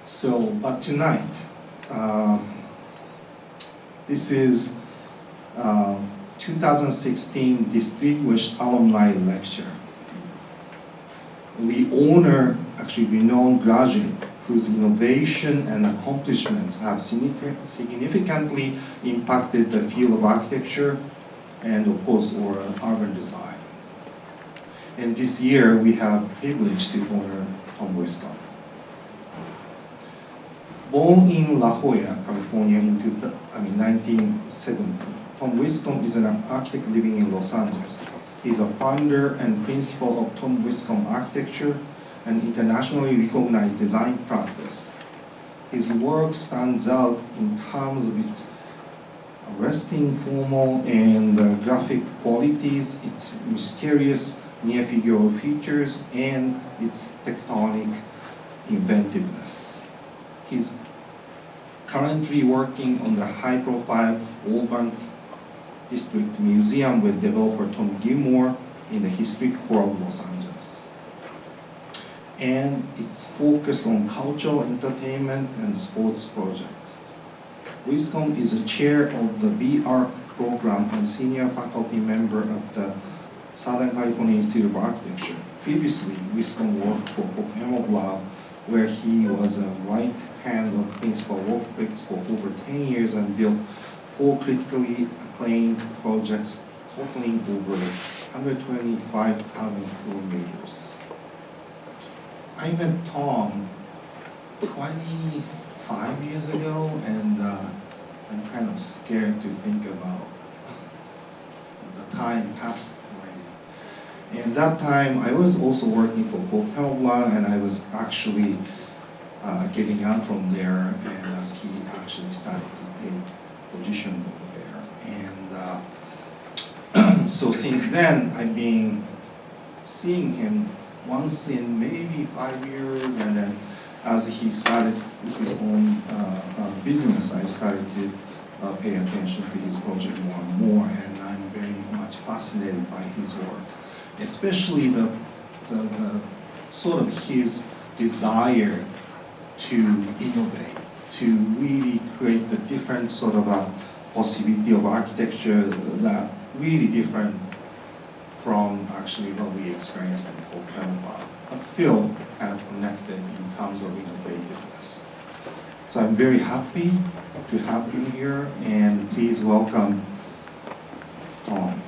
So, but tonight, this is 2016 Distinguished Alumni Lecture. We honor actually renowned graduate whose innovation and accomplishments have significantly impacted the field of architecture and of course or urban design. And this year we have privilege to honor Tom Wiscombe. Born in La Jolla, California in 1970, Tom Wiscombe is an architect living in Los Angeles. He's a founder and principal of Tom Wiscombe Architecture, an internationally recognized design practice. His work stands out in terms of its arresting formal and graphic qualities, its mysterious near-figural features, and its tectonic inventiveness. He's currently working on the high-profile Urban District Museum with developer Tom Gilmore in the historic core of Los Angeles. And it's focused on cultural entertainment and sports projects. Wiscombe is a chair of the BARC program and senior faculty member of the Southern California Institute of Architecture. Previously, Wiscombe worked for Coop Himmelb, where he was a right hand of Principal Wolf Prix for over 10 years and built 4 critically acclaimed projects totaling over 125,000 square meters. I met Tom 25 years ago, and I'm kind of scared to think about the time passed already. And that time, I was also working for Coop Himmelb, and I was actually getting out from there, and as he actually started to take position over there. And so since then, I've been seeing him once in maybe 5 years, and then as he started his own business, I started to pay attention to his project more and more, and I'm very much fascinated by his work, especially the sort of his desire to innovate, to really create the different sort of a possibility of architecture that really different from actually what we experienced before, but still kind of connected in terms of innovativeness. So I'm very happy to have him here, and please welcome Tom.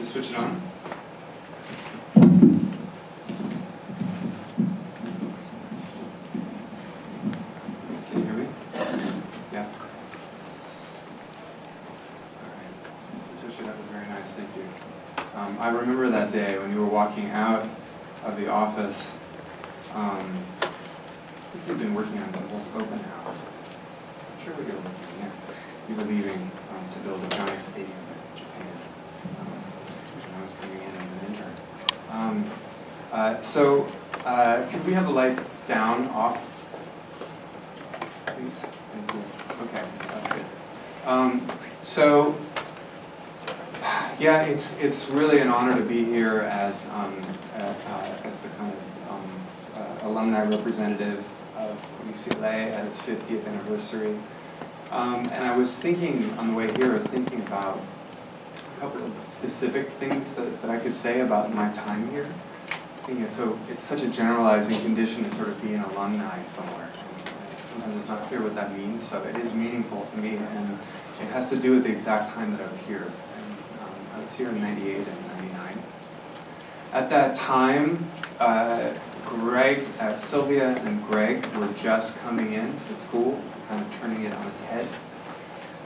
Switch it on. Can you hear me? Yeah. All right. Patricia, that was very nice. Thank you. I remember that day when you were walking out of the office. I think you've been working on the Devil's Open House. I'm sure what you were working on. You were leaving to build a giant stadium in Japan. I was coming in as an intern. Could we have the lights down, off, please? Thank you. Okay, that's good. Yeah, it's really an honor to be here as the kind of alumni representative of UCLA at its 50th anniversary. And I was thinking on the way here, I was thinking about a couple of specific things that I could say about my time here. So it's such a generalizing condition to sort of be an alumni somewhere. Sometimes it's not clear what that means, so it is meaningful to me, and it has to do with the exact time that I was here. And, I was here in 98 and 99. At that time, Sylvia and Greg were just coming in to school, kind of turning it on its head.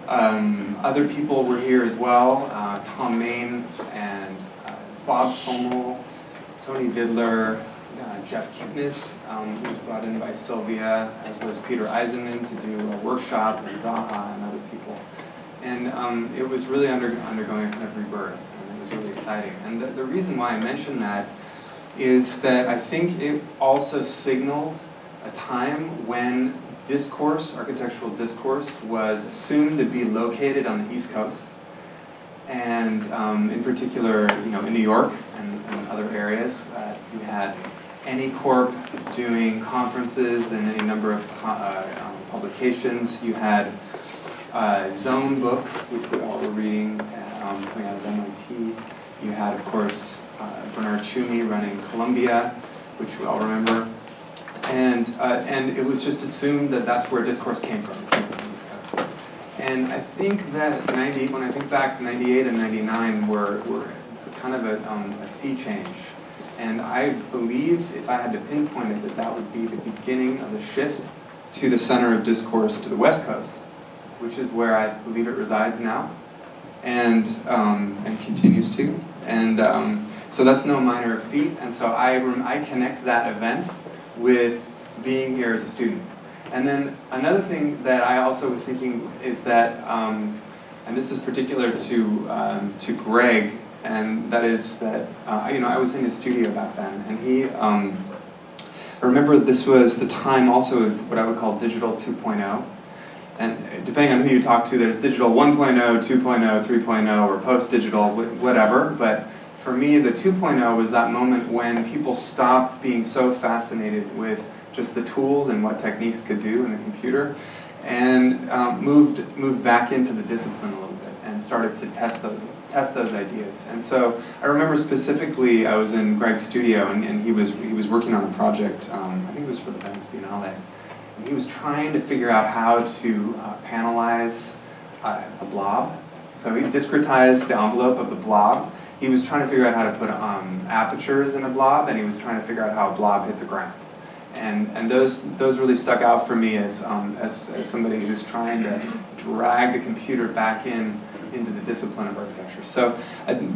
Other people were here as well, Tom Main and Bob Sommel, Tony Vidler, Jeff Kipnis, who was brought in by Sylvia, as was Peter Eisenman to do a workshop, and Zaha and other people. And it was really undergoing a kind of rebirth, and it was really exciting. And the reason why I mention that is that I think it also signaled a time when discourse, architectural discourse, was assumed to be located on the East Coast, and in particular, in New York and other areas. You had any Corp doing conferences and any number of publications. You had zone books, which we all were reading, coming out of MIT. You had, of course, Bernard Tschumi running Columbia, which we all remember. And it was just assumed that that's where discourse came from. It came from the East Coast. And I think that when I think back to 98 and 99 were kind of a sea change. And I believe, if I had to pinpoint it, that would be the beginning of the shift to the center of discourse to the West Coast, which is where I believe it resides now, and continues to. And so that's no minor feat. And so I connect that event with being here as a student. And then another thing that I also was thinking is that, and this is particular to Greg, and that is that, I was in his studio back then, and he, I remember this was the time also of what I would call digital 2.0. And depending on who you talk to, there's digital 1.0, 2.0, 3.0, or post-digital, whatever. But for me, the 2.0 was that moment when people stopped being so fascinated with just the tools and what techniques could do in the computer, and moved back into the discipline a little bit and started to test those ideas. And so I remember specifically, I was in Greg's studio, and he was working on a project. I think it was for the Venice Biennale. And he was trying to figure out how to panelize a blob. So he discretized the envelope of the blob. He was trying to figure out how to put apertures in a blob, and he was trying to figure out how a blob hit the ground. And those really stuck out for me as somebody who's trying to drag the computer back into the discipline of architecture. So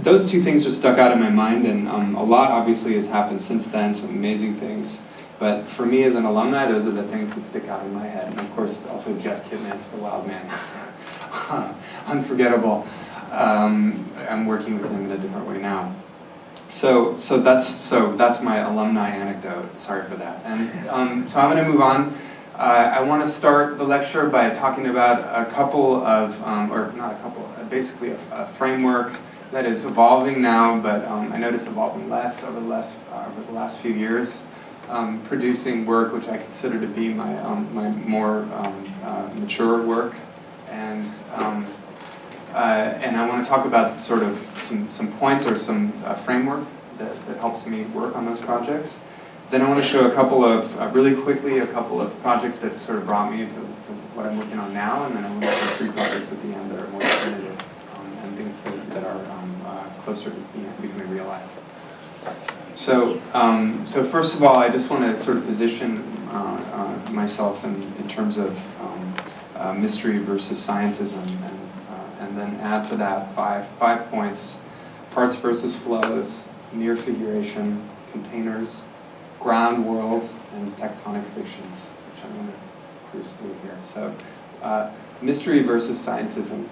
those two things just stuck out in my mind, and a lot obviously has happened since then, some amazing things. But for me as an alumni, those are the things that stick out in my head. And of course, also Jeff Kipnis, the wild man. Unforgettable. I'm working with him in a different way now. So that's my alumni anecdote. Sorry for that. And so I'm going to move on. I want to start the lecture by talking about a couple of, or not a couple, basically a framework that is evolving now, but I notice evolving less over the last few years. Producing work which I consider to be my more mature work, and I want to talk about sort of some points or some framework that helps me work on those projects. Then I want to show really quickly a couple of projects that sort of brought me to what I'm working on now, and then I want to show 3 projects at the end that are more definitive and things that are closer to becoming realized. So first of all, I just want to sort of position myself in terms of mystery versus scientism, and then add to that five points: parts versus flows, near figuration, containers, ground world, and tectonic fictions, which I'm going to cruise through here. So mystery versus scientism.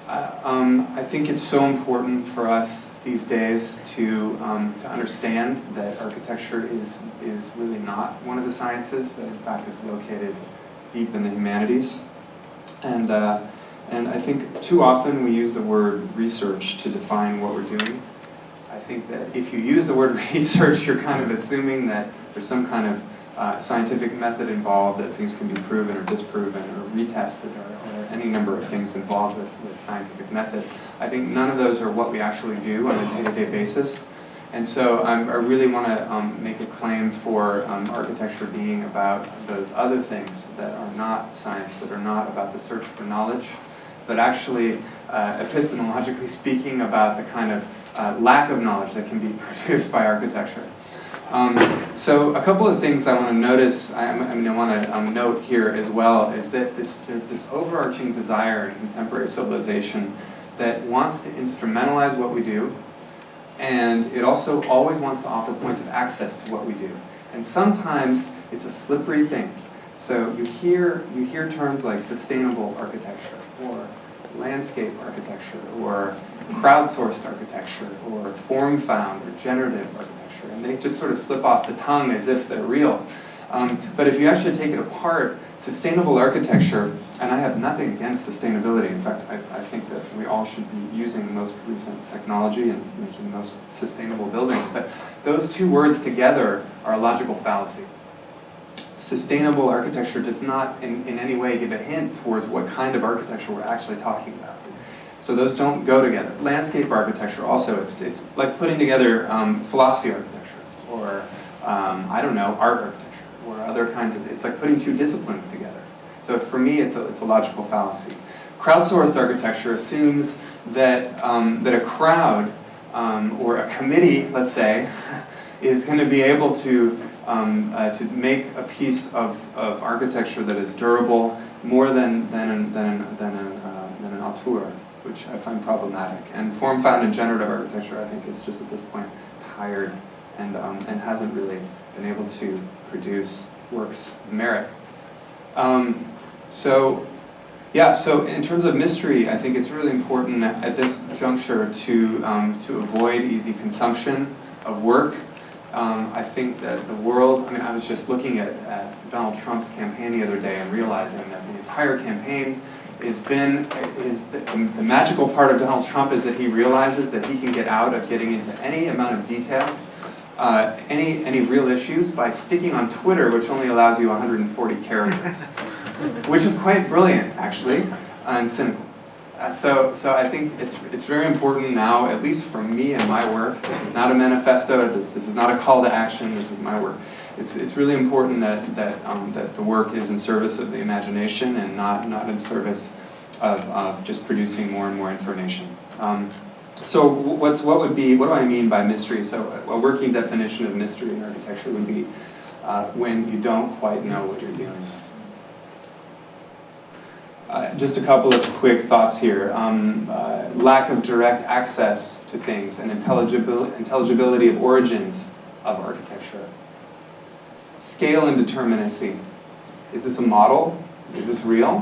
I think it's so important for us these days to understand that architecture is really not one of the sciences, but in fact is located deep in the humanities. And I think too often we use the word research to define what we're doing. I think that if you use the word research, you're kind of assuming that there's some kind of scientific method involved, that things can be proven or disproven or retested, or any number of things involved with scientific method. I think none of those are what we actually do on a day-to-day basis. And so I really want to make a claim for architecture being about those other things that are not science, that are not about the search for knowledge, but actually, epistemologically speaking, about the kind of lack of knowledge that can be produced by architecture. So a couple of things I want to notice, I want to note here as well, is that there's this overarching desire in contemporary civilization that wants to instrumentalize what we do, and it also always wants to offer points of access to what we do. And sometimes it's a slippery thing. So you hear terms like sustainable architecture, or landscape architecture, or crowdsourced architecture, or form-found or generative architecture, and they just sort of slip off the tongue as if they're real. But if you actually take it apart, sustainable architecture, and I have nothing against sustainability. In fact, I think that we all should be using the most recent technology and making the most sustainable buildings. But those two words together are a logical fallacy. Sustainable architecture does not in any way give a hint towards what kind of architecture we're actually talking about. So those don't go together. Landscape architecture also, it's like putting together philosophy architecture, or I don't know, art architecture, or other kinds of, it's like putting two disciplines together. So for me, it's a logical fallacy. Crowdsourced architecture assumes that, that a crowd or a committee, let's say, is going to be able to make a piece of architecture that is durable more than an auteur, which I find problematic. And form-found and generative architecture, I think, is just at this point tired and hasn't really been able to produce works of merit. So in terms of mystery, I think it's really important at this juncture to avoid easy consumption of work. I think that the world, I mean, I was just looking at Donald Trump's campaign the other day and realizing that the entire campaign the magical part of Donald Trump is that he realizes that he can get out of getting into any amount of detail, any real issues, by sticking on Twitter, which only allows you 140 characters, which is quite brilliant, actually, and cynical. So I think it's very important now, at least for me and my work. This is not a manifesto. This is not a call to action. This is my work. It's really important that the work is in service of the imagination and not in service of just producing more and more information. So what do I mean by mystery? So a working definition of mystery in architecture would be when you don't quite know what you're dealing with. Just a couple of quick thoughts here. Lack of direct access to things and intelligibility of origins of architecture. Scale and determinacy. Is this a model? Is this real?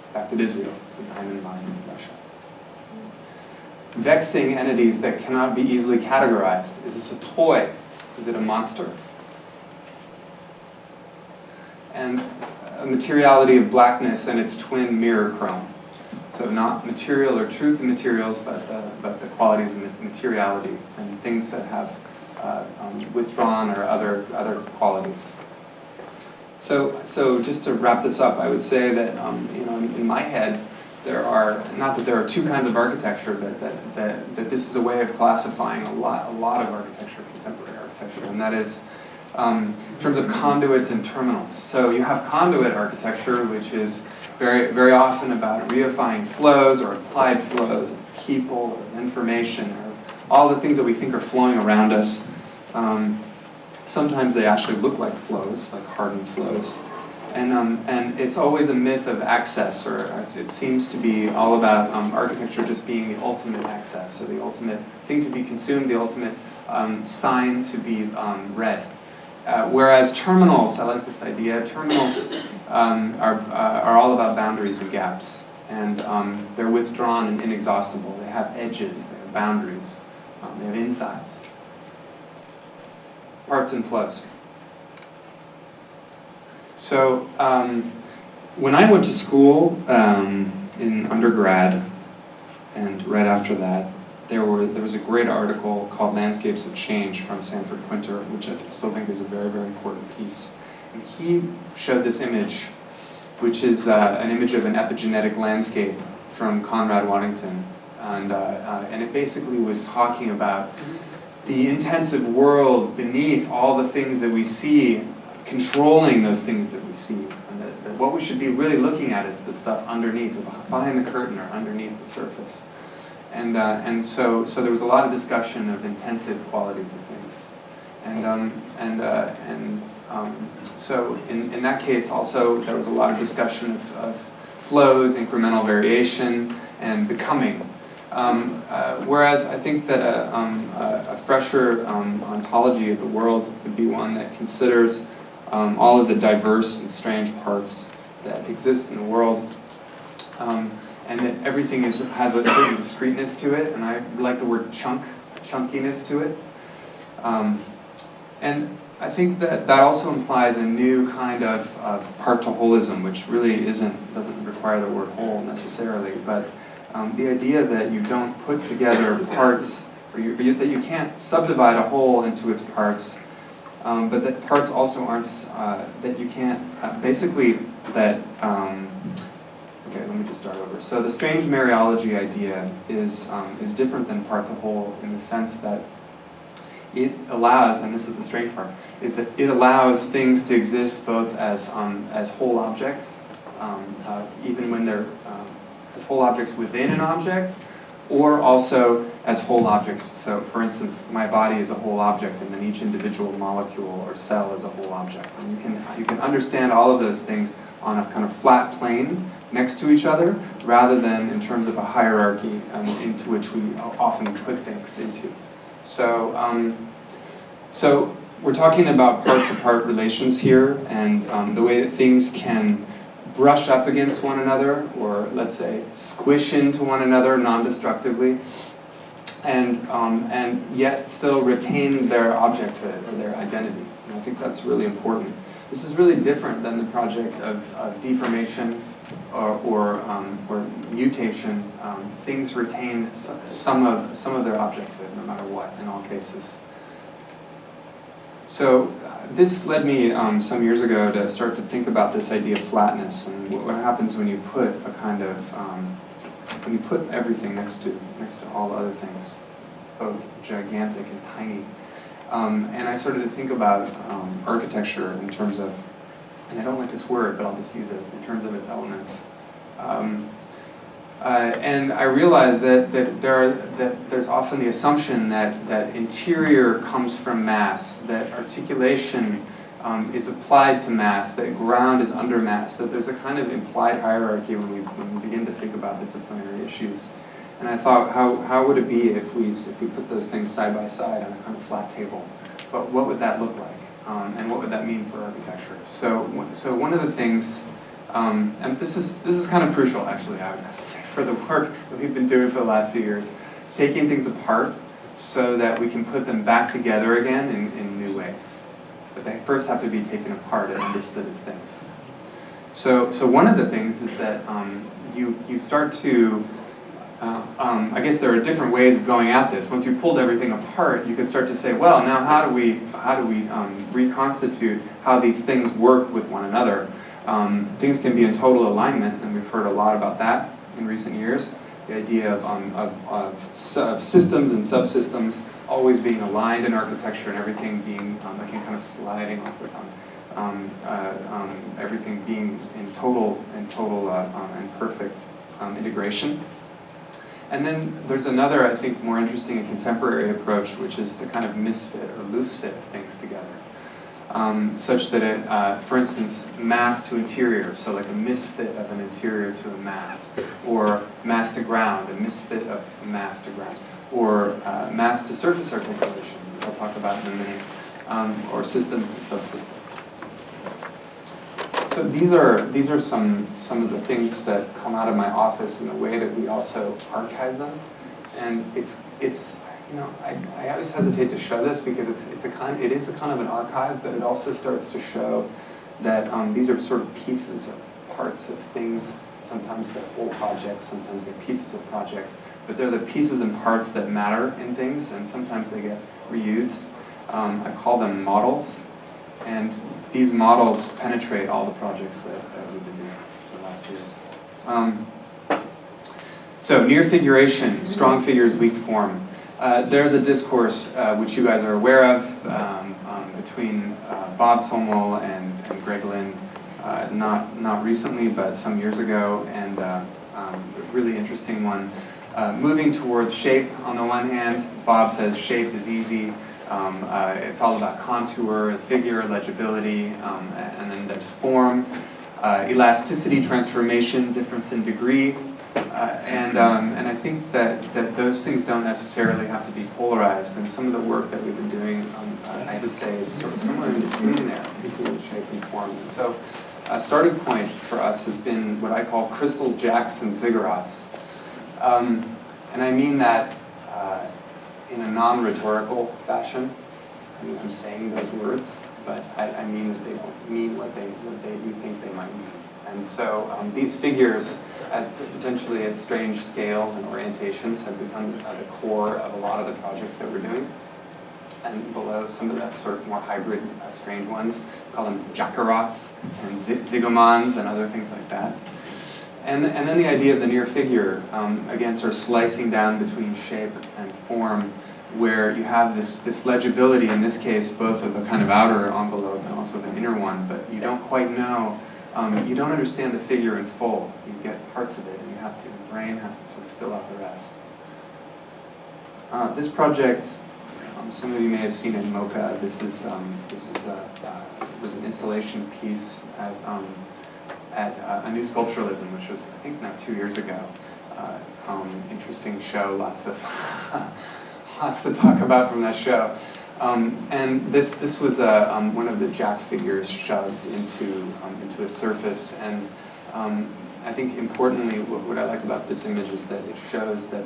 In fact, it is real. It's a diamond mine in Russia. Vexing entities that cannot be easily categorized. Is this a toy? Is it a monster? And a materiality of blackness and its twin mirror chrome. So not material or truth of materials, but the qualities of materiality and things that have withdrawn or other qualities. So just to wrap this up, I would say that in my head there are, not that there are two kinds of architecture, but that this is a way of classifying a lot of architecture, contemporary architecture, and that is in terms of conduits and terminals. So you have conduit architecture, which is very, very often about reifying flows or applied flows of people or information or all the things that we think are flowing around us. Sometimes they actually look like flows, like hardened flows. And it's always a myth of access, or it seems to be all about architecture just being the ultimate access, or the ultimate thing to be consumed, the ultimate sign to be read. Whereas terminals, I like this idea, terminals are all about boundaries and gaps. And they're withdrawn and inexhaustible. They have edges, they have boundaries, they have insides. Parts and flows. So when I went to school in undergrad, and right after that, there was a great article called Landscapes of Change from Sanford Quinter, which I still think is a very, very important piece. And he showed this image, which is an image of an epigenetic landscape from Conrad Waddington. And it basically was talking about the intensive world beneath all the things that we see, controlling those things that we see. And that what we should be really looking at is the stuff underneath, behind the curtain or underneath the surface. And so there was a lot of discussion of intensive qualities of things. So in that case also there was a lot of discussion of flows, incremental variation, and becoming. Whereas I think that a fresher ontology of the world would be one that considers all of the diverse and strange parts that exist in the world, and that everything has a certain discreteness to it, and I like the word chunkiness to it. And I think that also implies a new kind of part-to-wholism, which really doesn't require the word whole necessarily, but the idea that you don't put together parts, or that you can't subdivide a whole into its parts, but that parts also aren't, that you can't, basically that, okay, let me just start over. So the strange Mariology idea is different than part-to-whole in the sense that it allows, and this is the strange part, is that it allows things to exist both as whole objects, even when they're as whole objects within an object, or also as whole objects. So for instance, my body is a whole object, and then each individual molecule or cell is a whole object. And you can understand all of those things on a kind of flat plane next to each other, rather than in terms of a hierarchy into which we often put things into. So, so we're talking about part-to-part relations here, and the way that things can brush up against one another, or let's say squish into one another non-destructively, and yet still retain their objecthood or their identity. And I think that's really important. This is really different than the project of deformation or mutation. Things retain some of their objecthood, no matter what, in all cases. So this led me some years ago to start to think about this idea of flatness and what happens when you put a kind of when you put everything next to all other things, both gigantic and tiny. And I started to think about architecture in terms of, and I don't like this word, but I'll just use it, in terms of its elements. And I realized that there's often the assumption that interior comes from mass, that articulation is applied to mass, that ground is under mass, that there's a kind of implied hierarchy when we begin to think about disciplinary issues. And I thought, how would it be if we put those things side by side on a kind of flat table? But what would that look like? And what would that mean for architecture? So one of the things, and this is kind of crucial, actually, I would have to say, for the work that we've been doing for the last few years, taking things apart so that we can put them back together again in new ways. But they first have to be taken apart and understood as things. So one of the things is that you start to, I guess there are different ways of going at this. Once you've pulled everything apart, you can start to say, well, now how do we reconstitute how these things work with one another? Things can be in total alignment, and we've heard a lot about that in recent years. The idea of systems and subsystems always being aligned in architecture, and everything being like kind of sliding off the everything being in total and perfect integration. And then there's another, I think, more interesting and contemporary approach, which is to kind of misfit or loose fit things together. Such that it, for instance, mass to interior, so like a misfit of an interior to a mass, or mass to ground, a misfit of mass to ground, or mass to surface articulation, which I'll talk about in a minute, or systems to subsystems. So these are some of the things that come out of my office in the way that we also archive them, and it's you know, I always hesitate to show this because it is a kind of an archive, but it also starts to show that these are sort of pieces or parts of things. Sometimes they're whole projects, sometimes they're pieces of projects, but they're the pieces and parts that matter in things, and sometimes they get reused. I call them models, and these models penetrate all the projects that we've been doing for the last years. So near-figuration, strong figures, weak form. There's a discourse which you guys are aware of between Bob Somel and Greg Lynn, not recently, but some years ago, and a really interesting one. Moving towards shape on the one hand, Bob says shape is easy. It's all about contour, figure, legibility, and then there's form, elasticity, transformation, difference in degree. And I think that those things don't necessarily have to be polarized, and some of the work that we've been doing, I would say, is sort of somewhere in between there, between shape and form. And so a starting point for us has been what I call crystals, jacks, and ziggurats. And I mean that in a non-rhetorical fashion. I mean, I'm saying those words, but I mean that they don't mean what we think they might mean. And so these figures, potentially at strange scales and orientations, have become the core of a lot of the projects that we're doing. And below, some of the sort of more hybrid, strange ones, call them Ziggurats and Ziggurats and other things like that. And then the idea of the near figure, again, sort of slicing down between shape and form, where you have this legibility, in this case, both of the kind of outer envelope and also the inner one, but you don't quite know, you don't understand the figure in full. You get parts of it, and your brain has to sort of fill out the rest. This project, some of you may have seen in MoCA. This was an installation piece at A New Sculpturalism, which was, I think, now 2 years ago. Interesting show, lots to talk about from that show. And this was one of the jack figures shoved into a surface. And I think importantly, what I like about this image is that it shows that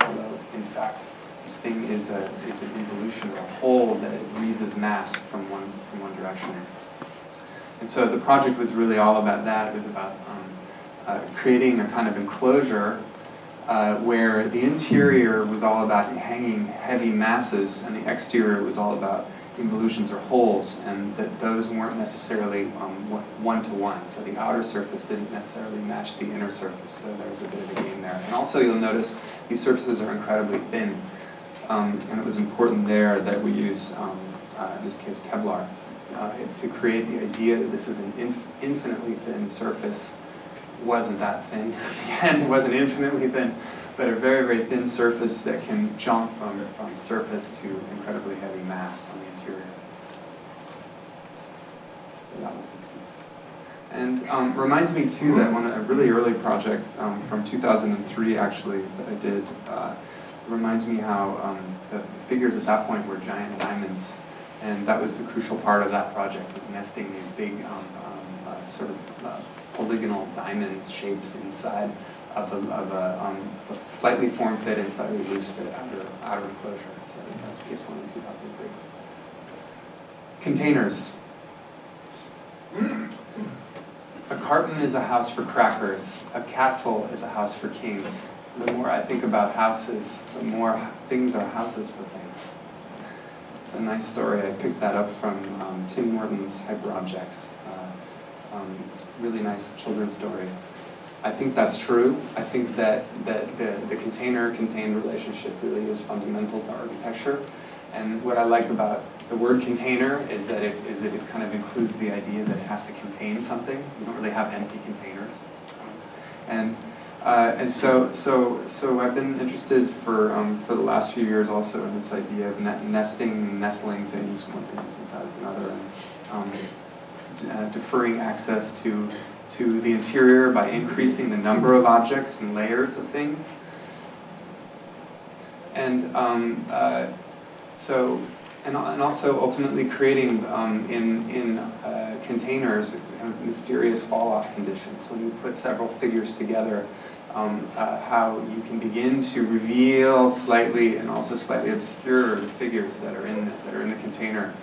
although in fact this thing is an involution or a hole, that it reads as mass from one direction. And so the project was really all about that. It was about creating a kind of enclosure where the interior was all about hanging heavy masses and the exterior was all about involutions or holes, and that those weren't necessarily one-to-one. So the outer surface didn't necessarily match the inner surface, so there was a bit of a game there. And also you'll notice these surfaces are incredibly thin, and it was important there that we use, in this case, Kevlar, to create the idea that this is an infinitely thin surface. Wasn't that thin, and wasn't infinitely thin, but a very, very thin surface that can jump from surface to incredibly heavy mass on the interior. So that was the piece. And reminds me too that a really early project from 2003 actually that I did, reminds me how the figures at that point were giant diamonds. And that was the crucial part of that project, was nesting these big sort of polygonal diamond shapes inside of a slightly form-fit and slightly loose-fit outer enclosure. So that's PS1 in 2003. Containers. A carton is a house for crackers. A castle is a house for kings. The more I think about houses, the more things are houses for things. It's a nice story. I picked that up from Tim Morton's Hyperobjects. Really nice children's story. I think that's true. I think that the container-contained relationship really is fundamental to architecture. And what I like about the word container is that it kind of includes the idea that it has to contain something. You don't really have empty containers. And so I've been interested for the last few years also in this idea of nestling things, one thing inside of another, and deferring access to the interior by increasing the number of objects and layers of things. And also ultimately creating in containers kind of mysterious fall-off conditions. When you put several figures together, how you can begin to reveal slightly and also slightly obscure the figures that are in the container.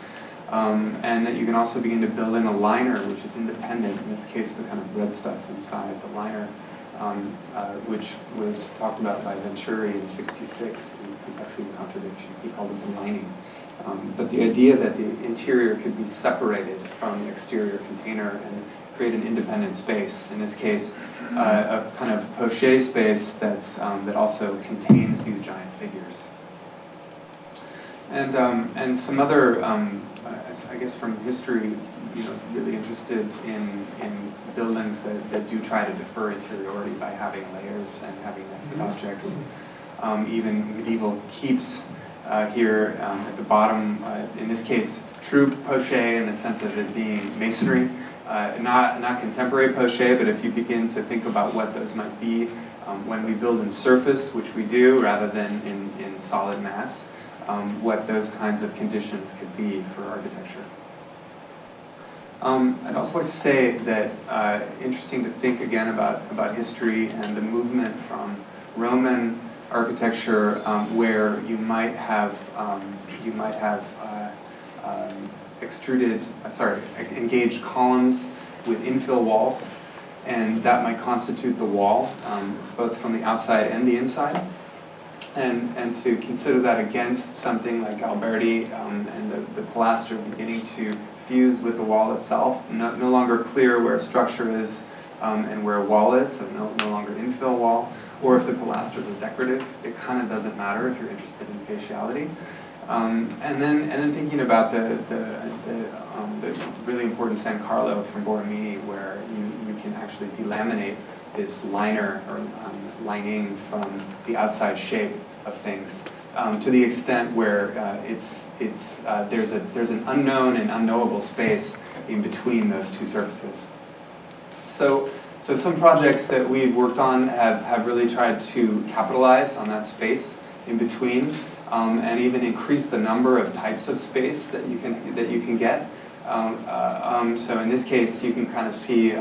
And that you can also begin to build in a liner, which is independent, in this case the kind of red stuff inside the liner, which was talked about by Venturi in '66 in Complexity and Contradiction. He called it the lining. But the idea that the interior could be separated from the exterior container and create an independent space, in this case a kind of poché space that also contains these giant figures. And some other, I guess from history, really interested in buildings that do try to defer interiority by having layers and having nested objects. Even medieval keeps here at the bottom, in this case, true poché in the sense of it being masonry, not contemporary poché, but if you begin to think about what those might be when we build in surface, which we do, rather than in solid mass, what those kinds of conditions could be for architecture. I'd also like to say that interesting to think again about history and the movement from Roman architecture where you might have engaged columns with infill walls, and that might constitute the wall, both from the outside and the inside. And to consider that against something like Alberti and the pilaster beginning to fuse with the wall itself, no longer clear where structure is and where a wall is, so no longer infill wall, or if the pilasters are decorative, it kind of doesn't matter if you're interested in faciality. And then thinking about the really important San Carlo from Borromini, where you can actually delaminate this liner or lining from the outside shape of things to the extent where there's an unknown and unknowable space in between those two surfaces. So some projects that we've worked on have really tried to capitalize on that space in between, and even increase the number of types of space that you can get. So in this case, you can kind of see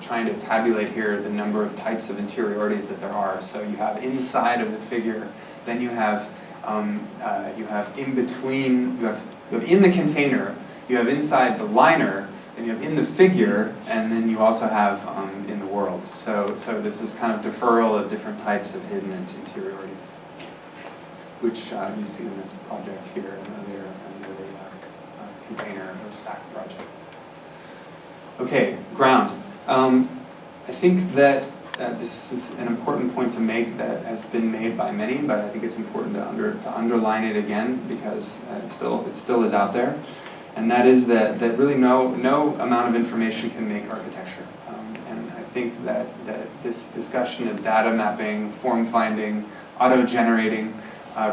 trying to tabulate here the number of types of interiorities that there are. So you have inside of the figure, then you have in between, you have in the container, you have inside the liner, then you have in the figure, and then you also have in the world. So this is kind of deferral of different types of hidden interiorities, which you see in this project here, another container or stack project. Okay, ground. I think that this is an important point to make that has been made by many, but I think it's important to underline it again because it still is out there, and that is that really no amount of information can make architecture. And I think that this discussion of data mapping, form finding, auto-generating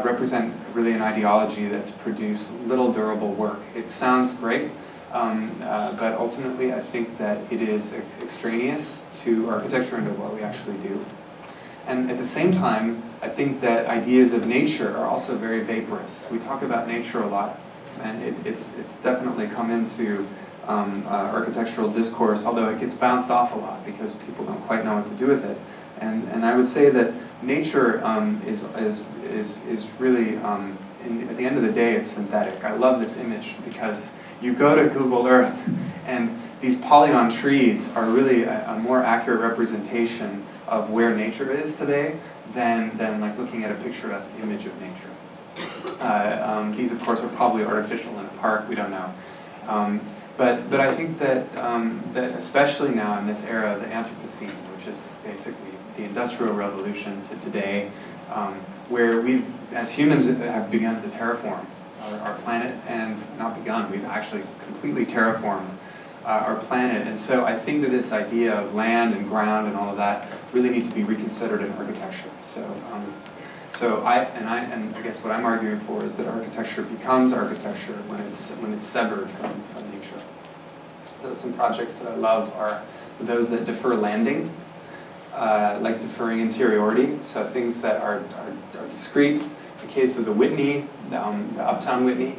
represent really an ideology that's produced little durable work. It sounds great, but ultimately I think that it is extraneous to architecture and to what we actually do. And at the same time, I think that ideas of nature are also very vaporous. We talk about nature a lot, and it's definitely come into architectural discourse, although it gets bounced off a lot because people don't quite know what to do with it. And I would say that nature is really, at the end of the day, it's synthetic. I love this image because you go to Google Earth and these polygon trees are really a more accurate representation of where nature is today than like looking at a picturesque image of nature. These, of course, are probably artificial in a park. We don't know. But I think that especially now in this era of the Anthropocene, which is basically the Industrial Revolution to today, where we've, as humans, have begun to terraform our planet, and not begun, we've actually completely terraformed our planet. And so I think that this idea of land and ground and all of that really need to be reconsidered in architecture. So I guess what I'm arguing for is that architecture becomes architecture when it's severed from nature. So some projects that I love are those that defer landing, like deferring interiority, so things that are discrete. The case of the Whitney, the Uptown Whitney,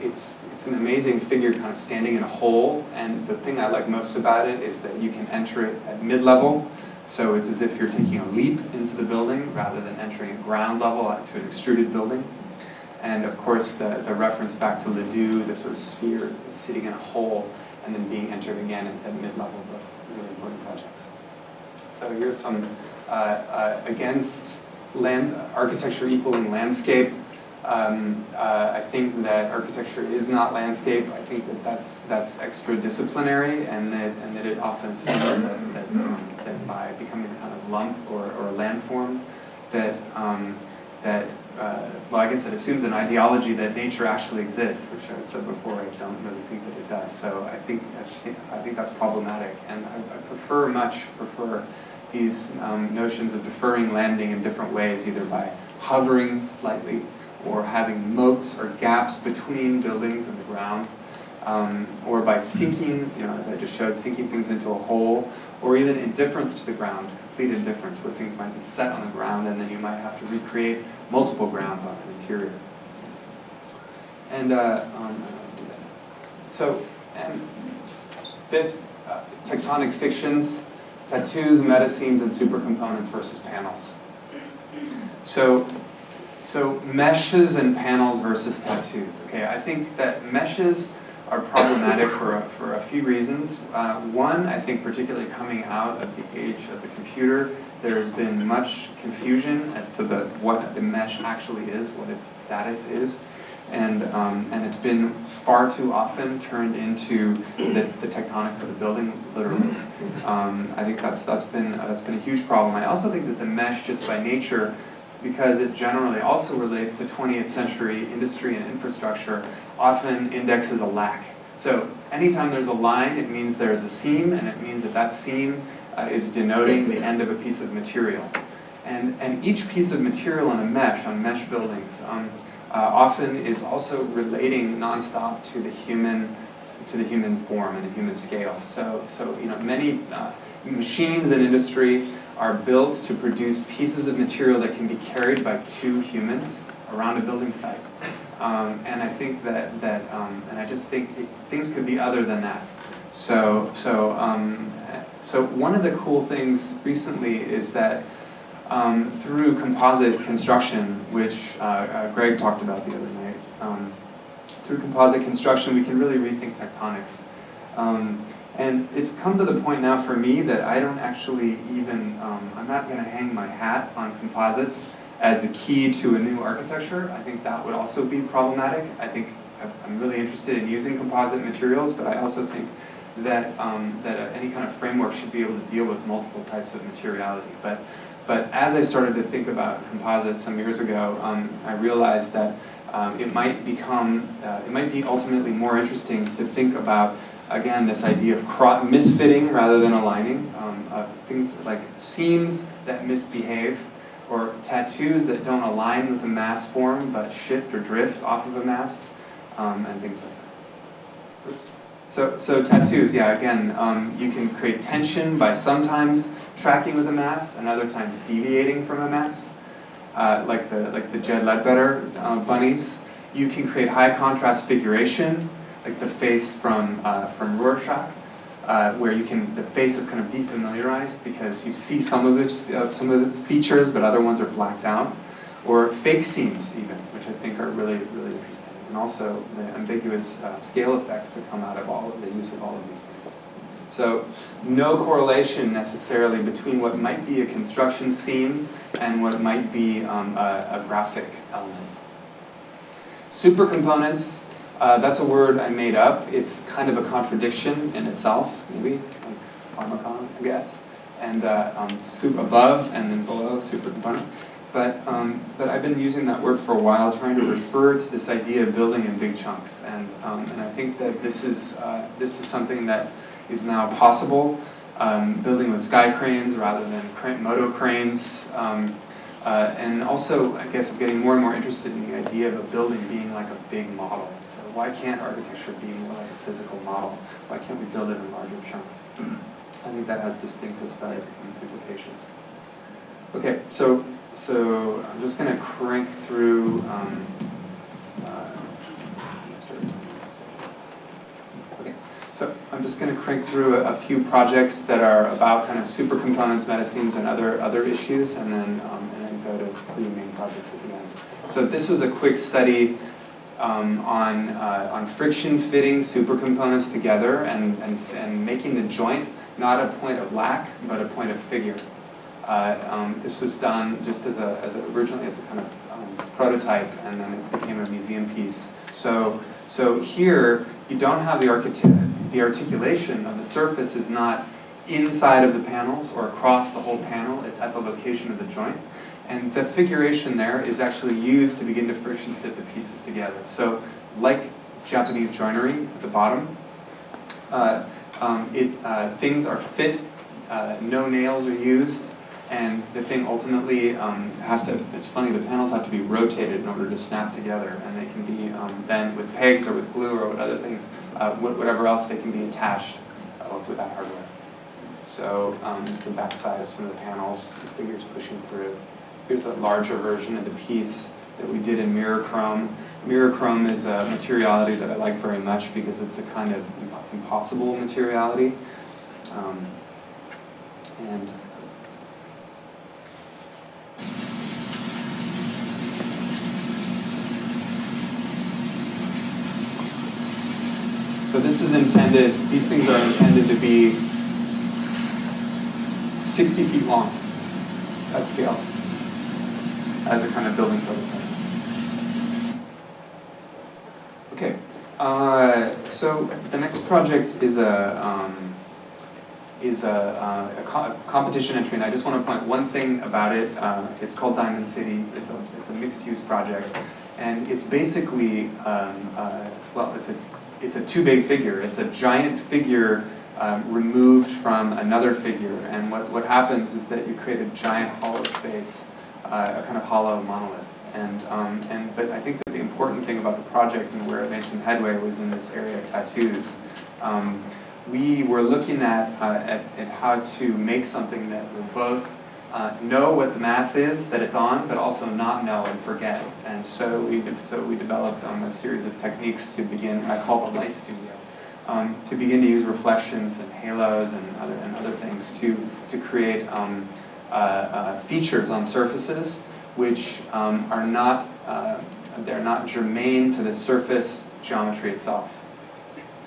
it's an amazing figure kind of standing in a hole, and the thing I like most about it is that you can enter it at mid-level, so it's as if you're taking a leap into the building rather than entering at ground level to an extruded building. And of course the reference back to Ledoux, the sort of sphere sitting in a hole and then being entered again at mid-level, both really important projects. So here's some against architecture equaling landscape. I think that architecture is not landscape. I think that that's extra-disciplinary, and that it often seems that by becoming kind of lump or landform, well, I guess it assumes an ideology that nature actually exists, which I said before, I don't really think that it does. So I think that's problematic, and I much prefer these notions of deferring landing in different ways, either by hovering slightly or having moats or gaps between buildings and the ground, or by sinking, as I just showed, sinking things into a hole, or even indifference to the ground, complete indifference, where things might be set on the ground and then you might have to recreate multiple grounds on an interior. And so, fifth, tectonic fictions, tattoos, metaseams, and supercomponents versus panels. So meshes and panels versus tattoos. Okay, I think that meshes are problematic for a few reasons. One, I think particularly coming out of the age of the computer, there's been much confusion as to what the mesh actually is, what its status is, and it's been far too often turned into the tectonics of the building, literally. I think that's been a huge problem. I also think that the mesh, just by nature, because it generally also relates to 20th century industry and infrastructure, often indexes a lack. So anytime there's a line, it means there's a seam, and it means that seam is denoting the end of a piece of material. And each piece of material on mesh buildings, often is also relating nonstop to the human form and the human scale. So many machines in industry are built to produce pieces of material that can be carried by two humans around a building site. And I think and I just think things could be other than that. So one of the cool things recently is that through composite construction, which Greg talked about the other night, through composite construction we can really rethink tectonics. And it's come to the point now for me that I don't actually even, I'm not going to hang my hat on composites as the key to a new architecture. I think that would also be problematic. I think I'm really interested in using composite materials, but I also think that any kind of framework should be able to deal with multiple types of materiality. But as I started to think about composites some years ago, I realized that it might be ultimately more interesting to think about, again, this idea of misfitting rather than aligning, things like seams that misbehave, or tattoos that don't align with a mass form but shift or drift off of a mass, and things like that. Oops. So tattoos, yeah, again, you can create tension by sometimes tracking with a mass and other times deviating from a mass, like the Jed Ledbetter bunnies. You can create high contrast figuration, like the face from Rorschach, where the face is kind of defamiliarized because you see some of its features, but other ones are blacked out, or fake seams even, which I think are really, really interesting, and also the ambiguous scale effects that come out of the use of all of these things. So no correlation necessarily between what might be a construction seam and what might be a graphic element. Supercomponents. That's a word I made up. It's kind of a contradiction in itself, maybe, like pharmacon, I guess. And above and then below, supercomponent. But I've been using that word for a while, trying to refer to this idea of building in big chunks. And I think that this is something that is now possible, building with sky cranes rather than moto cranes. And also, I guess, I'm getting more and more interested in the idea of a building being like a big model. Why can't architecture be more like a physical model? Why can't we build it in larger chunks? I think that has distinct aesthetic implications. Okay, so I'm just going to crank through. Okay, so I'm just going to crank through a few projects that are about kind of supercomponents, metaseams, and other issues, and then go to 3 main projects at the end. So this was a quick study on friction fitting supercomponents together and making the joint not a point of lack but a point of figure. This was done just originally as a kind of prototype, and then it became a museum piece. So here you don't have the articulation of the surface is not inside of the panels or across the whole panel. It's at the location of the joint. And the figuration there is actually used to begin to friction fit the pieces together. So like Japanese joinery at the bottom, things are fit, no nails are used, and the thing ultimately it's funny, the panels have to be rotated in order to snap together, and they can be then with pegs or with glue or with other things, whatever else, they can be attached with that hardware. So it's the back side of some of the panels, the figures pushing through. Here's a larger version of the piece that we did in mirror chrome. Mirror chrome is a materiality that I like very much because it's a kind of impossible materiality. So this is intended, these things are intended to be 60 feet long at scale as a kind of building prototype. Okay, so the next project is a competition entry, and I just want to point one thing about it. It's called Diamond City. It's a mixed-use project, and it's basically well, it's a two-bay figure. It's a giant figure removed from another figure, and what happens is that you create a giant hollow space, a kind of hollow monolith. But I think that the important thing about the project and where it made some headway was in this area of tattoos. We were looking at how to make something that would both know what the mass is that it's on, but also not know and forget. And so we developed a series of techniques to begin, I call the light studio, to begin to use reflections and halos and other things to create features on surfaces which are not they're not germane to the surface geometry itself.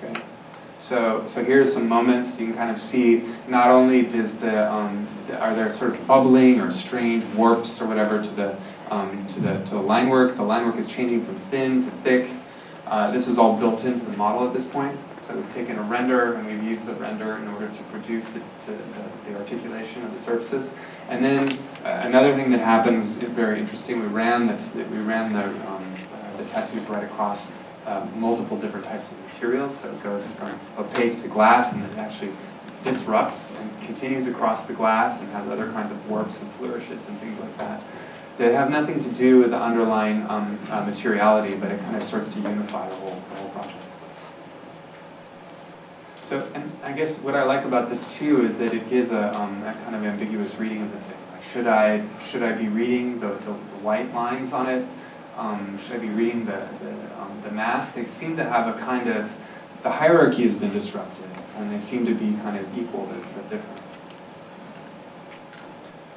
Okay. So here's some moments you can kind of see. Not only does are there sort of bubbling or strange warps or whatever to the line work. The line work is changing from thin to thick. This is all built into the model at this point. So we've taken a render and we've used the render in order to produce the articulation of the surfaces. And then another thing that happened was very interesting. We ran the tattoos right across multiple different types of materials. So it goes from opaque to glass, and it actually disrupts and continues across the glass and has other kinds of warps and flourishes and things like that that have nothing to do with the underlying materiality, but it kind of starts to unify the whole project. So, and I guess what I like about this too is that it gives a kind of ambiguous reading of the thing. Like, should I be reading the white lines on it? Should I be reading the mass? They seem to have a kind of, the hierarchy has been disrupted, and they seem to be kind of equal but different.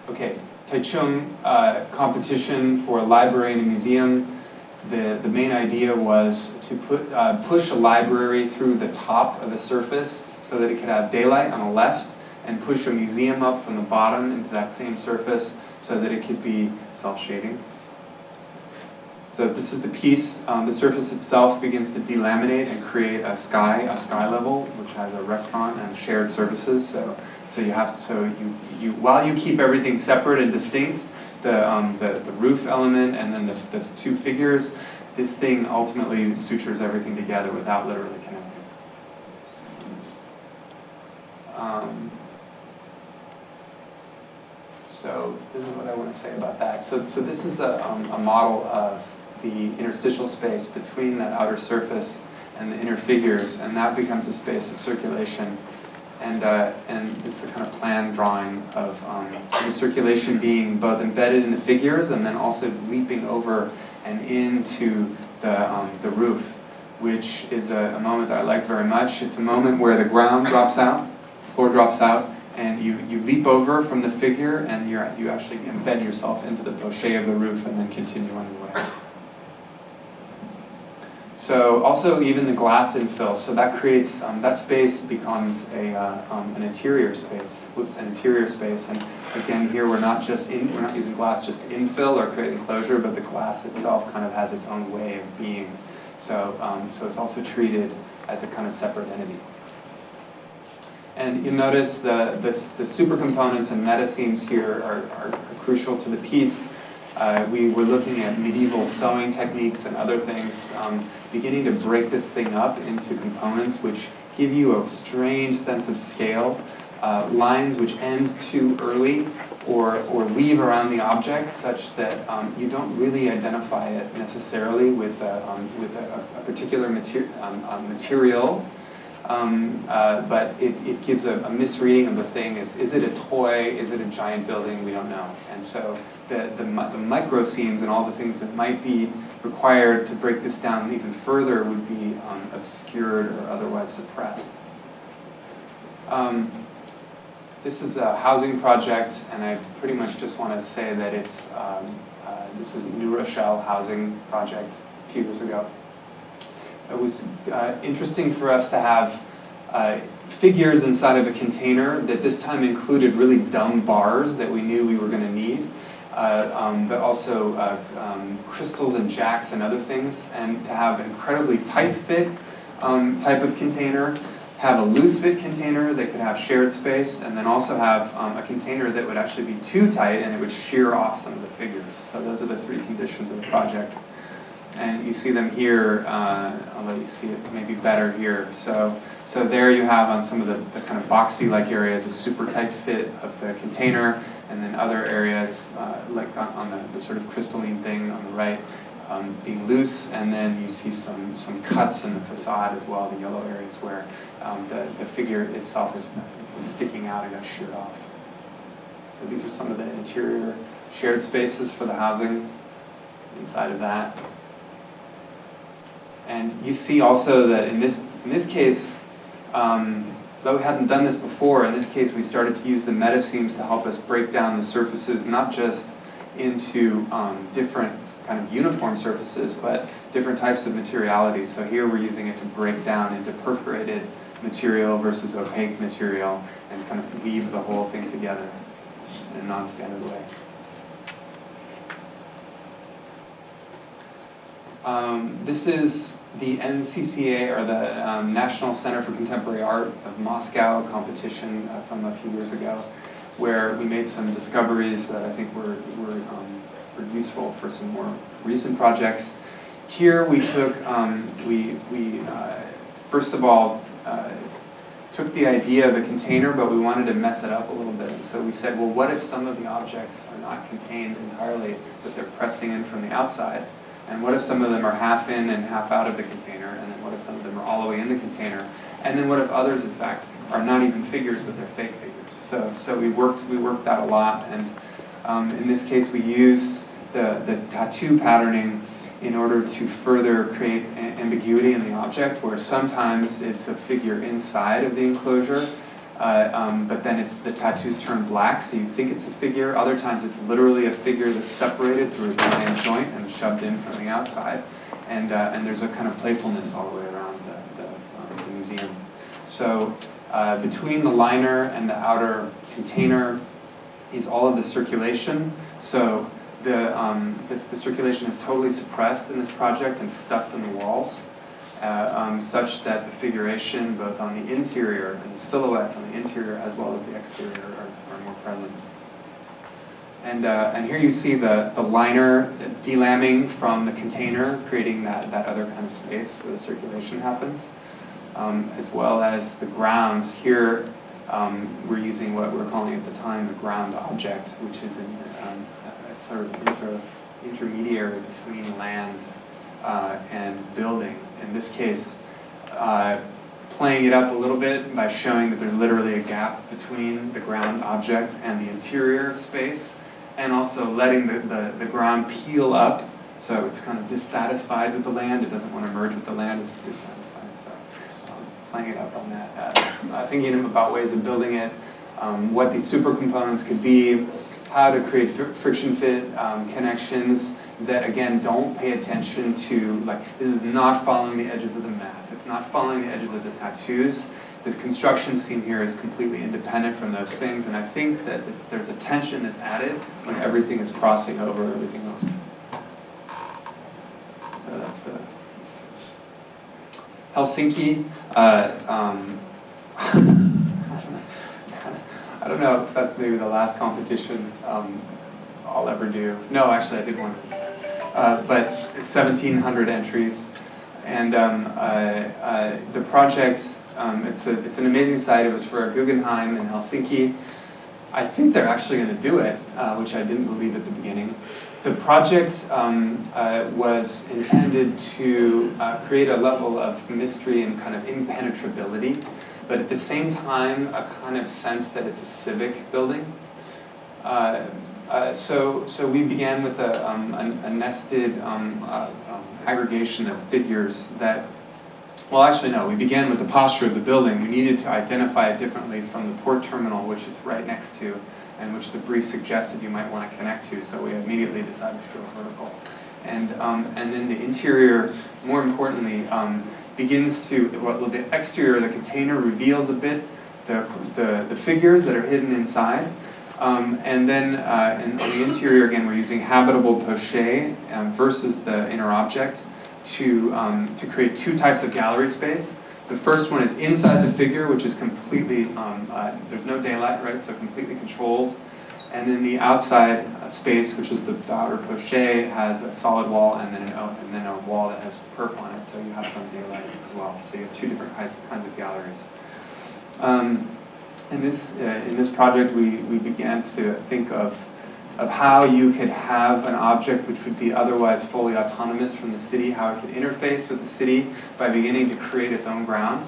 Okay, Taichung competition for a library and a museum. The main idea was to push a library through the top of a surface so that it could have daylight on the left, and push a museum up from the bottom into that same surface so that it could be self-shading. So this is the piece. The surface itself begins to delaminate and create a sky level, which has a restaurant and shared services. So you have to, while you keep everything separate and distinct, the roof element and then the two figures, this thing ultimately sutures everything together without literally connecting. So this is what I want to say about that. So this is a model of the interstitial space between that outer surface and the inner figures, and that becomes a space of circulation. And this is a kind of plan drawing of the circulation being both embedded in the figures and then also leaping over and into the roof, which is a moment that I like very much. It's a moment where the ground drops out, the floor drops out, and you leap over from the figure, and you actually embed yourself into the poche of the roof and then continue on your way. So also even the glass infill, so that creates, that space becomes an interior space. An interior space. And again, here we're not using glass just to infill or create enclosure, but the glass itself kind of has its own way of being. So it's also treated as a kind of separate entity. And you'll notice the super components and meta seams here are crucial to the piece. We were looking at medieval sewing techniques and other things, beginning to break this thing up into components which give you a strange sense of scale, lines which end too early or weave around the object such that you don't really identify it necessarily with a particular material. But it gives a misreading of the thing. Is it a toy? Is it a giant building? We don't know. And so the micro seams and all the things that might be required to break this down even further would be obscured or otherwise suppressed. This is a housing project, and I pretty much just want to say that this was a New Rochelle housing project a few years ago. it was interesting for us to have figures inside of a container that this time included really dumb bars that we knew we were going to need, but also crystals and jacks and other things, and to have an incredibly tight fit type of container, have a loose fit container that could have shared space, and then also have a container that would actually be too tight and it would shear off some of the figures. So those are the three conditions of the project. And you see them here, I'll let you see it maybe better here. So there you have on some of the kind of boxy-like areas a super tight fit of the container, and then other areas like on the sort of crystalline thing on the right being loose, and then you see some cuts in the facade as well, the yellow areas where the figure itself is sticking out and got sheared off. So these are some of the interior shared spaces for the housing inside of that. And you see also that in this case, though we hadn't done this before, in this case we started to use the meta seams to help us break down the surfaces, not just into different kind of uniform surfaces, but different types of materiality. So here we're using it to break down into perforated material versus opaque material and kind of weave the whole thing together in a non-standard way. This is the NCCA, or the National Center for Contemporary Art of Moscow competition from a few years ago, where we made some discoveries that I think were useful for some more recent projects. Here we took, first of all, took the idea of a container, but we wanted to mess it up a little bit. So we said, well, what if some of the objects are not contained entirely, but they're pressing in from the outside? And what if some of them are half in and half out of the container? And then what if some of them are all the way in the container? And then what if others, in fact, are not even figures, but they're fake figures? So we worked that a lot. And in this case, we used the tattoo patterning in order to further create ambiguity in the object, where sometimes it's a figure inside of the enclosure, but then the tattoos turn black, so you think it's a figure. Other times it's literally a figure that's separated through a giant joint and shoved in from the outside. And there's a kind of playfulness all the way around the museum. So between the liner and the outer container is all of the circulation. So the circulation is totally suppressed in this project and stuffed in the walls, such that the figuration, both on the interior and the silhouettes on the interior as well as the exterior, are more present. And here you see the liner delamming from the container, creating that other kind of space where the circulation happens, as well as the grounds. Here we're using what we're calling at the time the ground object, which is sort of intermediary between land and building. In this case, playing it up a little bit by showing that there's literally a gap between the ground object and the interior space, and also letting the ground peel up, so it's kind of dissatisfied with the land. It doesn't want to merge with the land. It's dissatisfied. So playing it up on that, thinking about ways of building it, what these super components could be, how to create friction fit connections that, again, don't pay attention to, this is not following the edges of the mass. It's not following the edges of the tattoos. The construction scene here is completely independent from those things, and I think that there's a tension that's added when everything is crossing over everything else. So that's the Helsinki. I don't know if that's maybe the last competition I'll ever do. No, actually, I did one since then. But 1,700 entries, and the project. It's an amazing site. It was for Guggenheim in Helsinki. I think they're actually going to do it, which I didn't believe at the beginning. The project was intended to create a level of mystery and kind of impenetrability, but at the same time, a kind of sense that it's a civic building. So we began with a nested aggregation of figures that, well, actually no, we began with the posture of the building. We needed to identify it differently from the port terminal, which it's right next to, and which the brief suggested you might want to connect to, so we immediately decided to go vertical. And then the interior, more importantly, begins to, well, the exterior of the container reveals a bit the figures that are hidden inside. And then in the interior, again, we're using habitable poché versus the inner object to create two types of gallery space. The first one is inside the figure, which is completely, there's no daylight, right? So completely controlled. And then the outside space, which is the outer poché, has a solid wall and then a wall that has perp on it, so you have some daylight as well. So you have two different kinds of galleries. In this project, we began to think of how you could have an object which would be otherwise fully autonomous from the city, how it could interface with the city by beginning to create its own ground,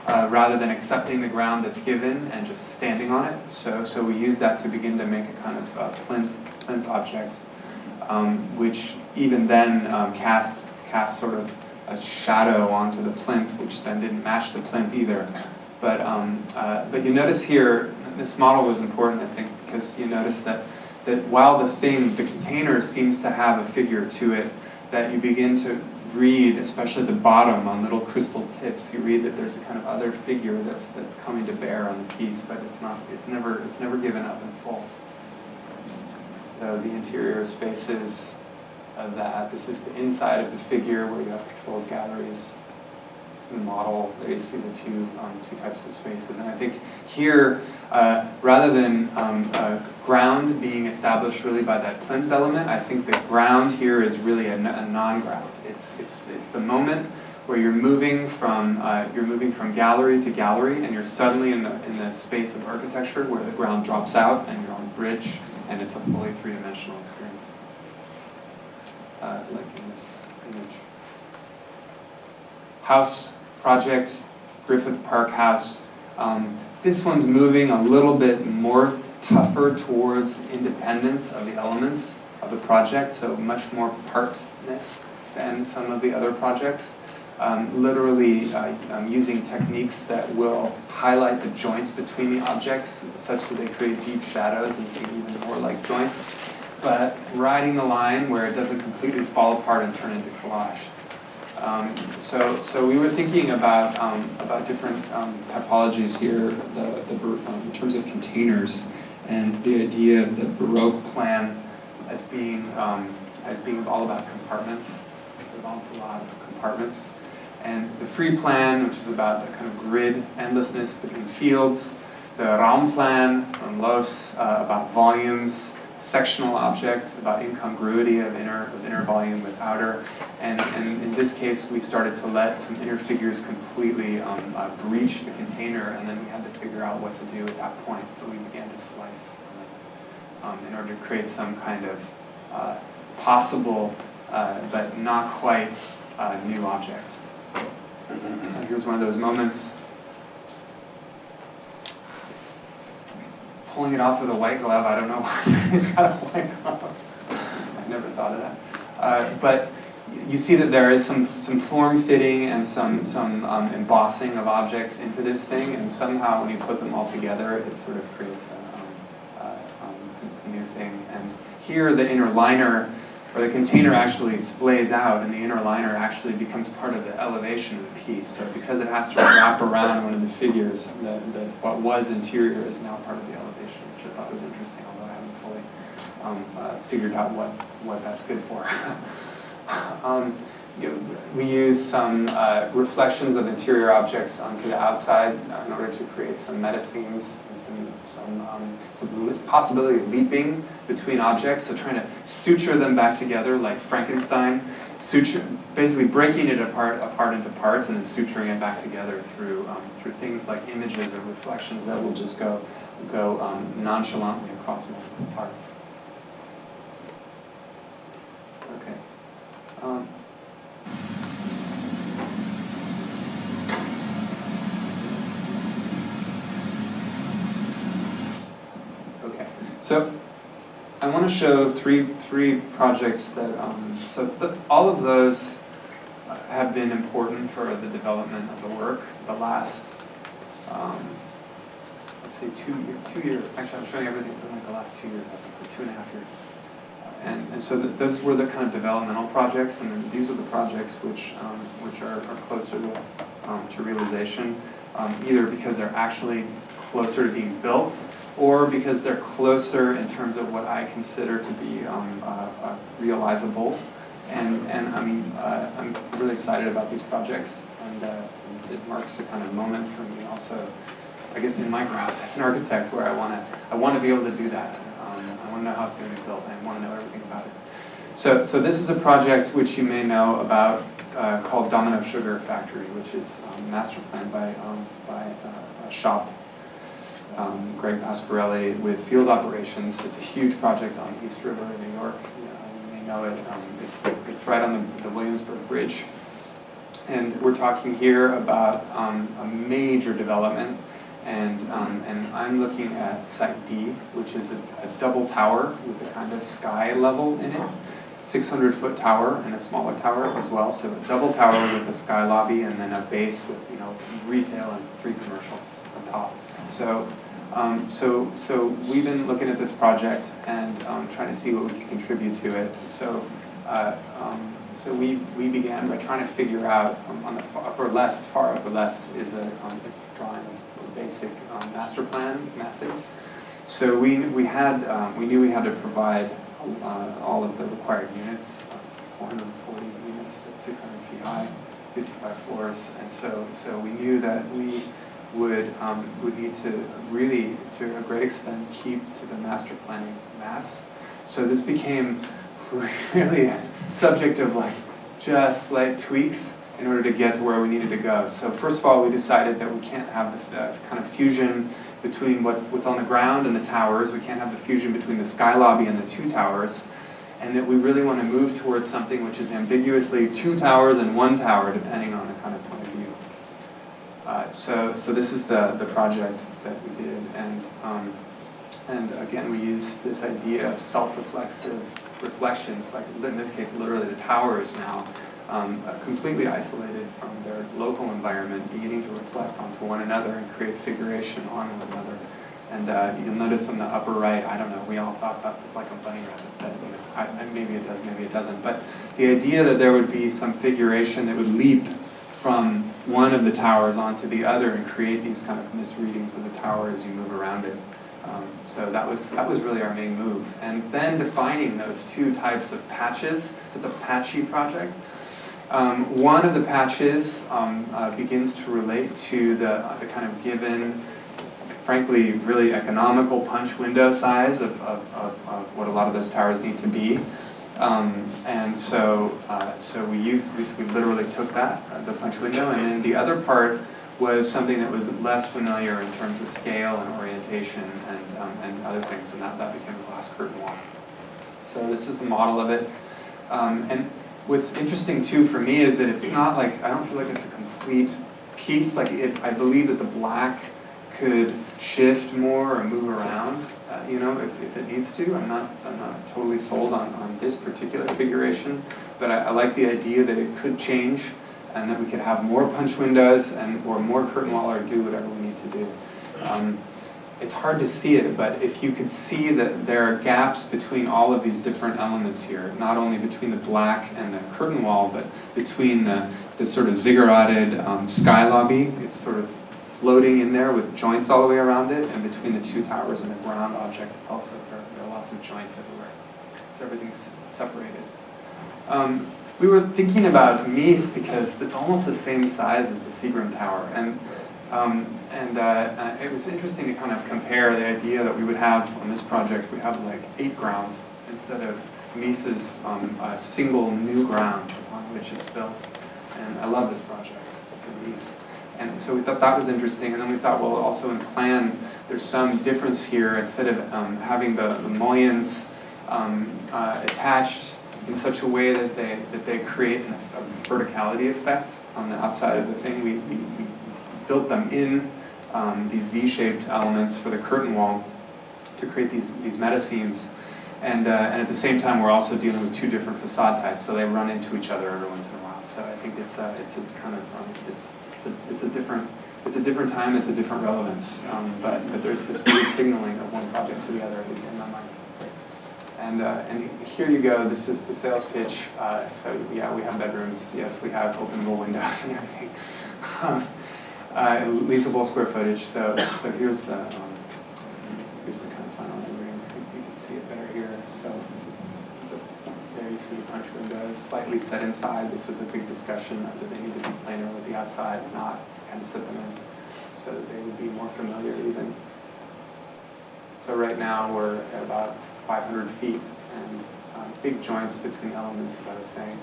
rather than accepting the ground that's given and just standing on it. So we used that to begin to make a kind of plinth object, which even then cast sort of a shadow onto the plinth, which then didn't match the plinth either. But you notice here, this model was important, I think, because you notice that while the container seems to have a figure to it, that you begin to read, especially at the bottom on little crystal tips, you read that there's a kind of other figure that's coming to bear on the piece, but it's never given up in full. So the interior spaces of that, this is the inside of the figure where you have controlled galleries. The model, there you see the two types of spaces. And I think here, rather than ground being established really by that plinth element, I think the ground here is really a non-ground. It's the moment where you're moving from gallery to gallery, and you're suddenly in the space of architecture where the ground drops out and you're on a bridge, and it's a fully three-dimensional experience, like in this image. House project, Griffith Park House. This one's moving a little bit more tougher towards independence of the elements of the project, so much more partness than some of the other projects. Literally using techniques that will highlight the joints between the objects such that they create deep shadows and seem even more like joints, but riding the line where it doesn't completely fall apart and turn into collage. So we were thinking about different typologies here, in terms of containers, and the idea of the Baroque plan as being all about compartments, an awful lot of compartments, and the free plan, which is about the kind of grid endlessness between fields, the Raum plan from Los about volumes, sectional object about incongruity of inner volume with outer, and in this case we started to let some inner figures completely breach the container, and then we had to figure out what to do at that point. So we began to slice in order to create some kind of possible but not quite new object. Here's one of those moments. Pulling it off with a white glove, I don't know why he's got a white glove. I never thought of that. But you see that there is some form fitting and some embossing of objects into this thing, and somehow when you put them all together, it sort of creates a new thing. And here the inner liner, or the container actually splays out, and the inner liner actually becomes part of the elevation of the piece. So because it has to wrap around one of the figures, what was interior is now part of the elevation, which I thought was interesting, although I haven't fully figured out what that's good for. We use some reflections of interior objects onto the outside in order to create some meta-seams and some possibility of leaping between objects, so trying to suture them back together like Frankenstein, basically breaking it apart into parts and then suturing it back together through things like images or reflections that will just go nonchalantly across multiple parts. Okay. So I want to show three projects that, all of those have been important for the development of the work. The last, let's say 2 years, actually I'm showing everything from like the last 2 years, I think, for 2.5 years. and so those were the kind of developmental projects, and then these are the projects which are closer to realization, either because they're actually closer to being built, or because they're closer in terms of what I consider to be realizable. And I mean, I'm really excited about these projects, and it marks a kind of moment for me also, I guess, in my growth as an architect, where I want to be able to do that. I want to know how it's going to be built. I want to know everything about it. So this is a project which you may know about called Domino Sugar Factory, which is master planned by a shop, Greg Pasquarelli, with field operations. It's a huge project on East River in New York. You may know it. It's right on the Williamsburg Bridge. And we're talking here about a major development. And I'm looking at Site D, which is a double tower with a kind of sky level in it. 600-foot tower and a smaller tower as well. So a double tower with a sky lobby and then a base with, you know, retail and 3 commercials on top. So we've been looking at this project and trying to see what we can contribute to it. So we began by trying to figure out on the far upper left is a drawing of a basic master plan massing. So we knew we had to provide all of the required units, 440 units at 600 feet high, 55 floors, and so we knew that we would need to really, to a great extent, keep to the master planning mass. So this became really a subject of just slight tweaks in order to get to where we needed to go. So first of all, we decided that we can't have the kind of fusion between what's on the ground and the towers. We can't have the fusion between the sky lobby and the 2 towers, and that we really want to move towards something which is ambiguously 2 towers and 1 tower, depending on the kind of point of view. So this is the project that we did, and again we used this idea of self-reflexive reflections, like in this case literally the towers now, completely isolated from their local environment, beginning to reflect onto one another and create figuration on one another. And you'll notice on the upper right, I don't know, we all thought that looked like a bunny rabbit. Maybe it does, maybe it doesn't. But the idea that there would be some figuration that would leap from one of the towers onto the other and create these kind of misreadings of the tower as you move around it. So that was really our main move. And then defining those 2 types of patches. It's a patchy project. One of the patches begins to relate to the kind of given, frankly, really economical punch window size of what a lot of those towers need to be. And so we literally took that, the punch window, and then the other part was something that was less familiar in terms of scale and orientation and other things, and that became a glass curtain wall. So this is the model of it. And what's interesting too for me is that it's not like, I don't feel like it's a complete piece. I believe that the black could shift more or move around, if it needs to. I'm not totally sold on this particular configuration, but I like the idea that it could change and that we could have more punch windows or more curtain wall or do whatever we need to do. It's hard to see it, but if you could see that there are gaps between all of these different elements here, not only between the black and the curtain wall, but between the sort of ziggurated sky lobby. It's sort of floating in there with joints all the way around it, and between the 2 towers and the ground object, it's also, there are lots of joints everywhere. So everything's separated. We were thinking about Mies because it's almost the same size as the Seagram Tower, and it was interesting to kind of compare the idea that we would have on this project. We have like 8 grounds instead of Mies's single new ground on which it's built. And I love this project, the Mies. And so we thought that was interesting, and then we thought, well, also in plan, there's some difference here. Instead of having the mullions attached in such a way that they create a verticality effect on the outside of the thing, we built them in these V-shaped elements for the curtain wall to create these meta seams. And at the same time, we're also dealing with 2 different facade types, so they run into each other every once in a while. So I think it's a kind of it's a different time, it's a different relevance. But there's this weird signaling of one project to the other, at least in my mind. And here you go. This is the sales pitch. So yeah, we have bedrooms. Yes, we have openable windows and everything. Leasable square footage. So here's the kind of final rendering. I think you can see it better here. So there you see the punch windows, slightly set inside. This was a big discussion whether they needed to be planar with the outside, not kind of set them in so that they would be more familiar even. So right now we're at about 500 feet and big joints between elements, as I was saying.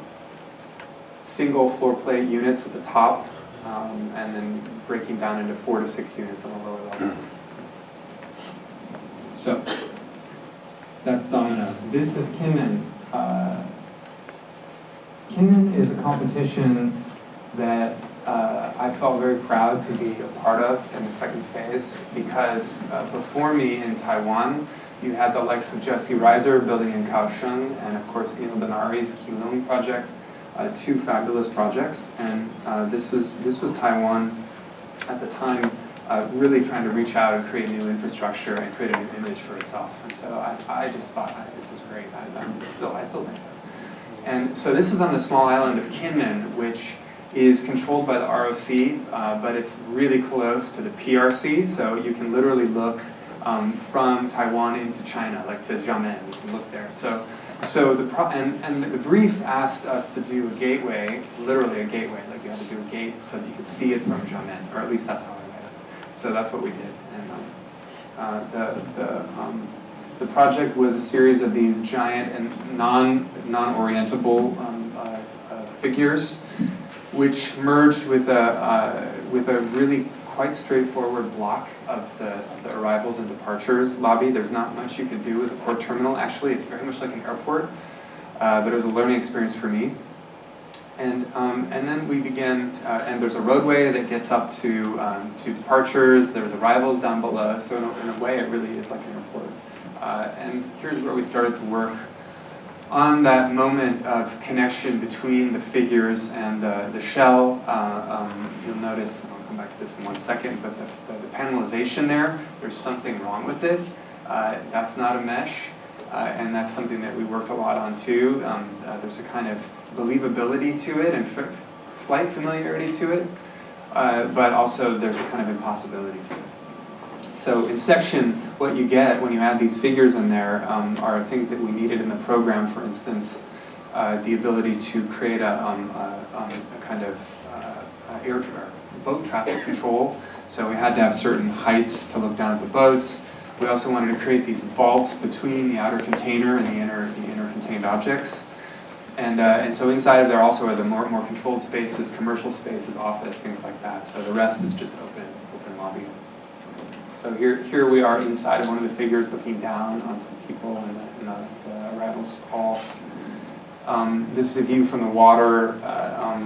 Single floor plate units at the top, and then breaking down into 4 to 6 units on the lower levels. So that's Domino. This is Kinmen. Kinmen is a competition that I felt very proud to be a part of in the second phase because before me in Taiwan, you had the likes of Jesse Reiser building in Kaohsiung, and of course Neil Benari's Keelung project, 2 fabulous projects. And this was Taiwan at the time really trying to reach out and create new infrastructure and create a new image for itself. And so I just thought this was great. I still think so. And so this is on the small island of Kinmen, which is controlled by the ROC, but it's really close to the PRC, so you can literally look from Taiwan into China, like to Xiamen, you can look there. So the brief asked us to do a gateway, literally a gateway, like you had to do a gate so that you could see it from Xiamen, or at least that's how I read it. So that's what we did. And the project was a series of these giant and non-orientable figures, which merged with a really quite straightforward block of the arrivals and departures lobby. There's not much you could do with a port terminal. Actually, it's very much like an airport, but it was a learning experience for me. And then we began, and there's a roadway that gets up to departures. There's arrivals down below. So in a way, it really is like an airport. And here's where we started to work on that moment of connection between the figures and the shell. You'll notice, and I'll come back to this in 1 second, but the panelization there's something wrong with it. That's not a mesh, and that's something that we worked a lot on too. There's a kind of believability to it and slight familiarity to it, but also there's a kind of impossibility to it. So in section, what you get when you add these figures in there are things that we needed in the program. For instance, the ability to create a kind of boat traffic control. So we had to have certain heights to look down at the boats. We also wanted to create these vaults between the outer container and the inner contained objects. And so inside of there also are the more controlled spaces, commercial spaces, office, things like that. So the rest is just open lobby. So here we are inside of one of the figures looking down onto the people in the arrivals hall. This is a view from the water,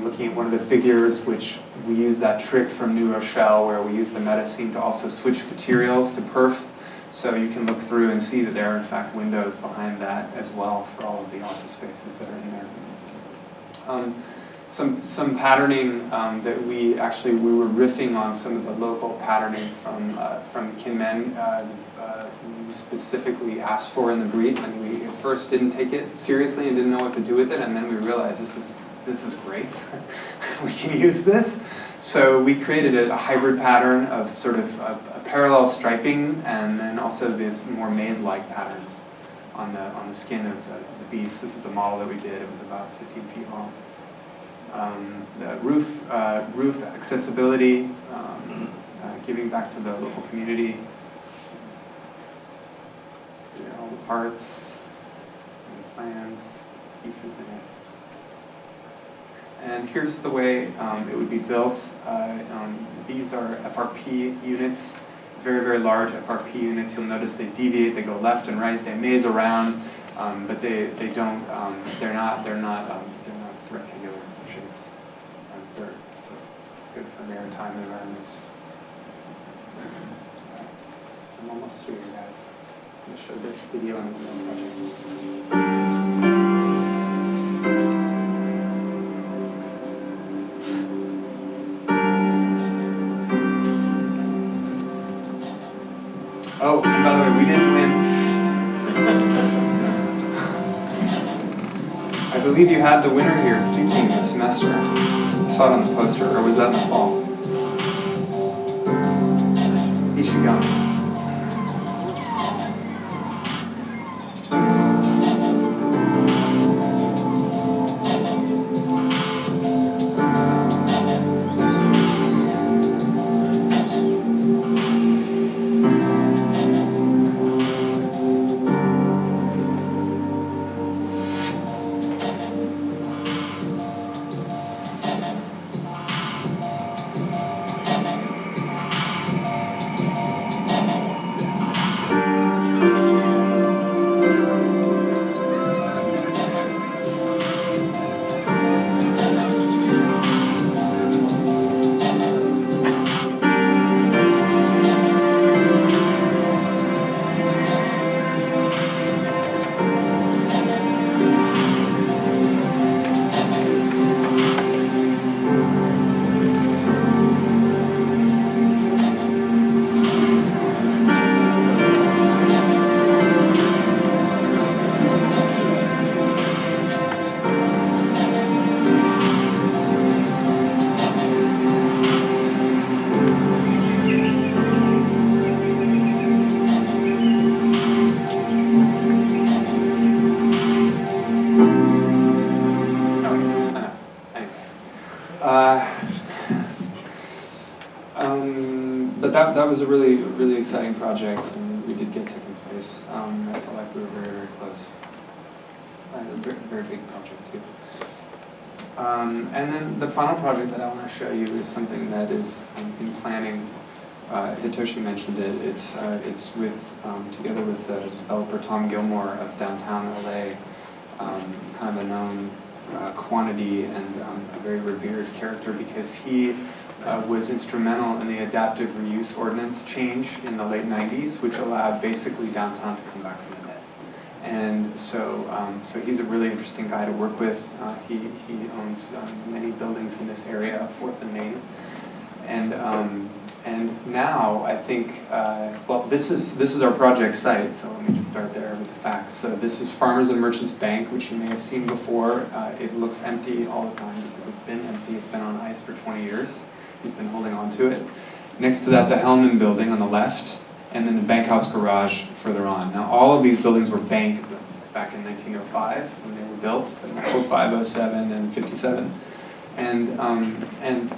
looking at one of the figures, which we use that trick from New Rochelle where we use the meta-scene to also switch materials to perf. So you can look through and see that there are in fact windows behind that as well for all of the office spaces that are in there. Some patterning that we were riffing on some of the local patterning from Kinmen. We specifically asked for in the brief, and we at first didn't take it seriously and didn't know what to do with it, and then we realized this is great. We can use this. So we created a hybrid pattern of sort of a parallel striping, and then also these more maze-like patterns on the skin of the beast. This is the model that we did. It was about 15 feet long. The roof accessibility, giving back to the local community. All the parts, and the plans, pieces in it. And here's the way it would be built. These are FRP units, very, very large FRP units. You'll notice they deviate, they go left and right, they maze around, but they don't. They're not rectangular shapes. They're so good for maritime environments. I'm almost through, you guys. I'm going to show this video on the project. Oh, and by the way, we didn't win. believe you had the winner here speaking this semester. I saw it on the poster, or was that in the fall? Ishigami. But that was a really exciting project, and we did get second place. I felt like we were very close. A very big project too. And then the final project that I want to show you is something that is in planning. Hitoshi mentioned it. It's with together with developer Tom Gilmore of downtown LA, kind of a known quantity and a very revered character because he was instrumental in the adaptive reuse ordinance change in the late 90s, which allowed basically downtown to come back from the dead. And so he's a really interesting guy to work with. He owns many buildings in this area, 4th and Main. And now I think, well, this is our project site, so let me just start there with the facts. So this is Farmers and Merchants Bank, which you may have seen before. It looks empty all the time because it's been empty. It's been on ice for 20 years. He's been holding on to it. Next to that, the Hellman building on the left, and then the Bank House garage further on. Now, all of these buildings were bank back in 1905 when they were built, 05, 07, and 57. And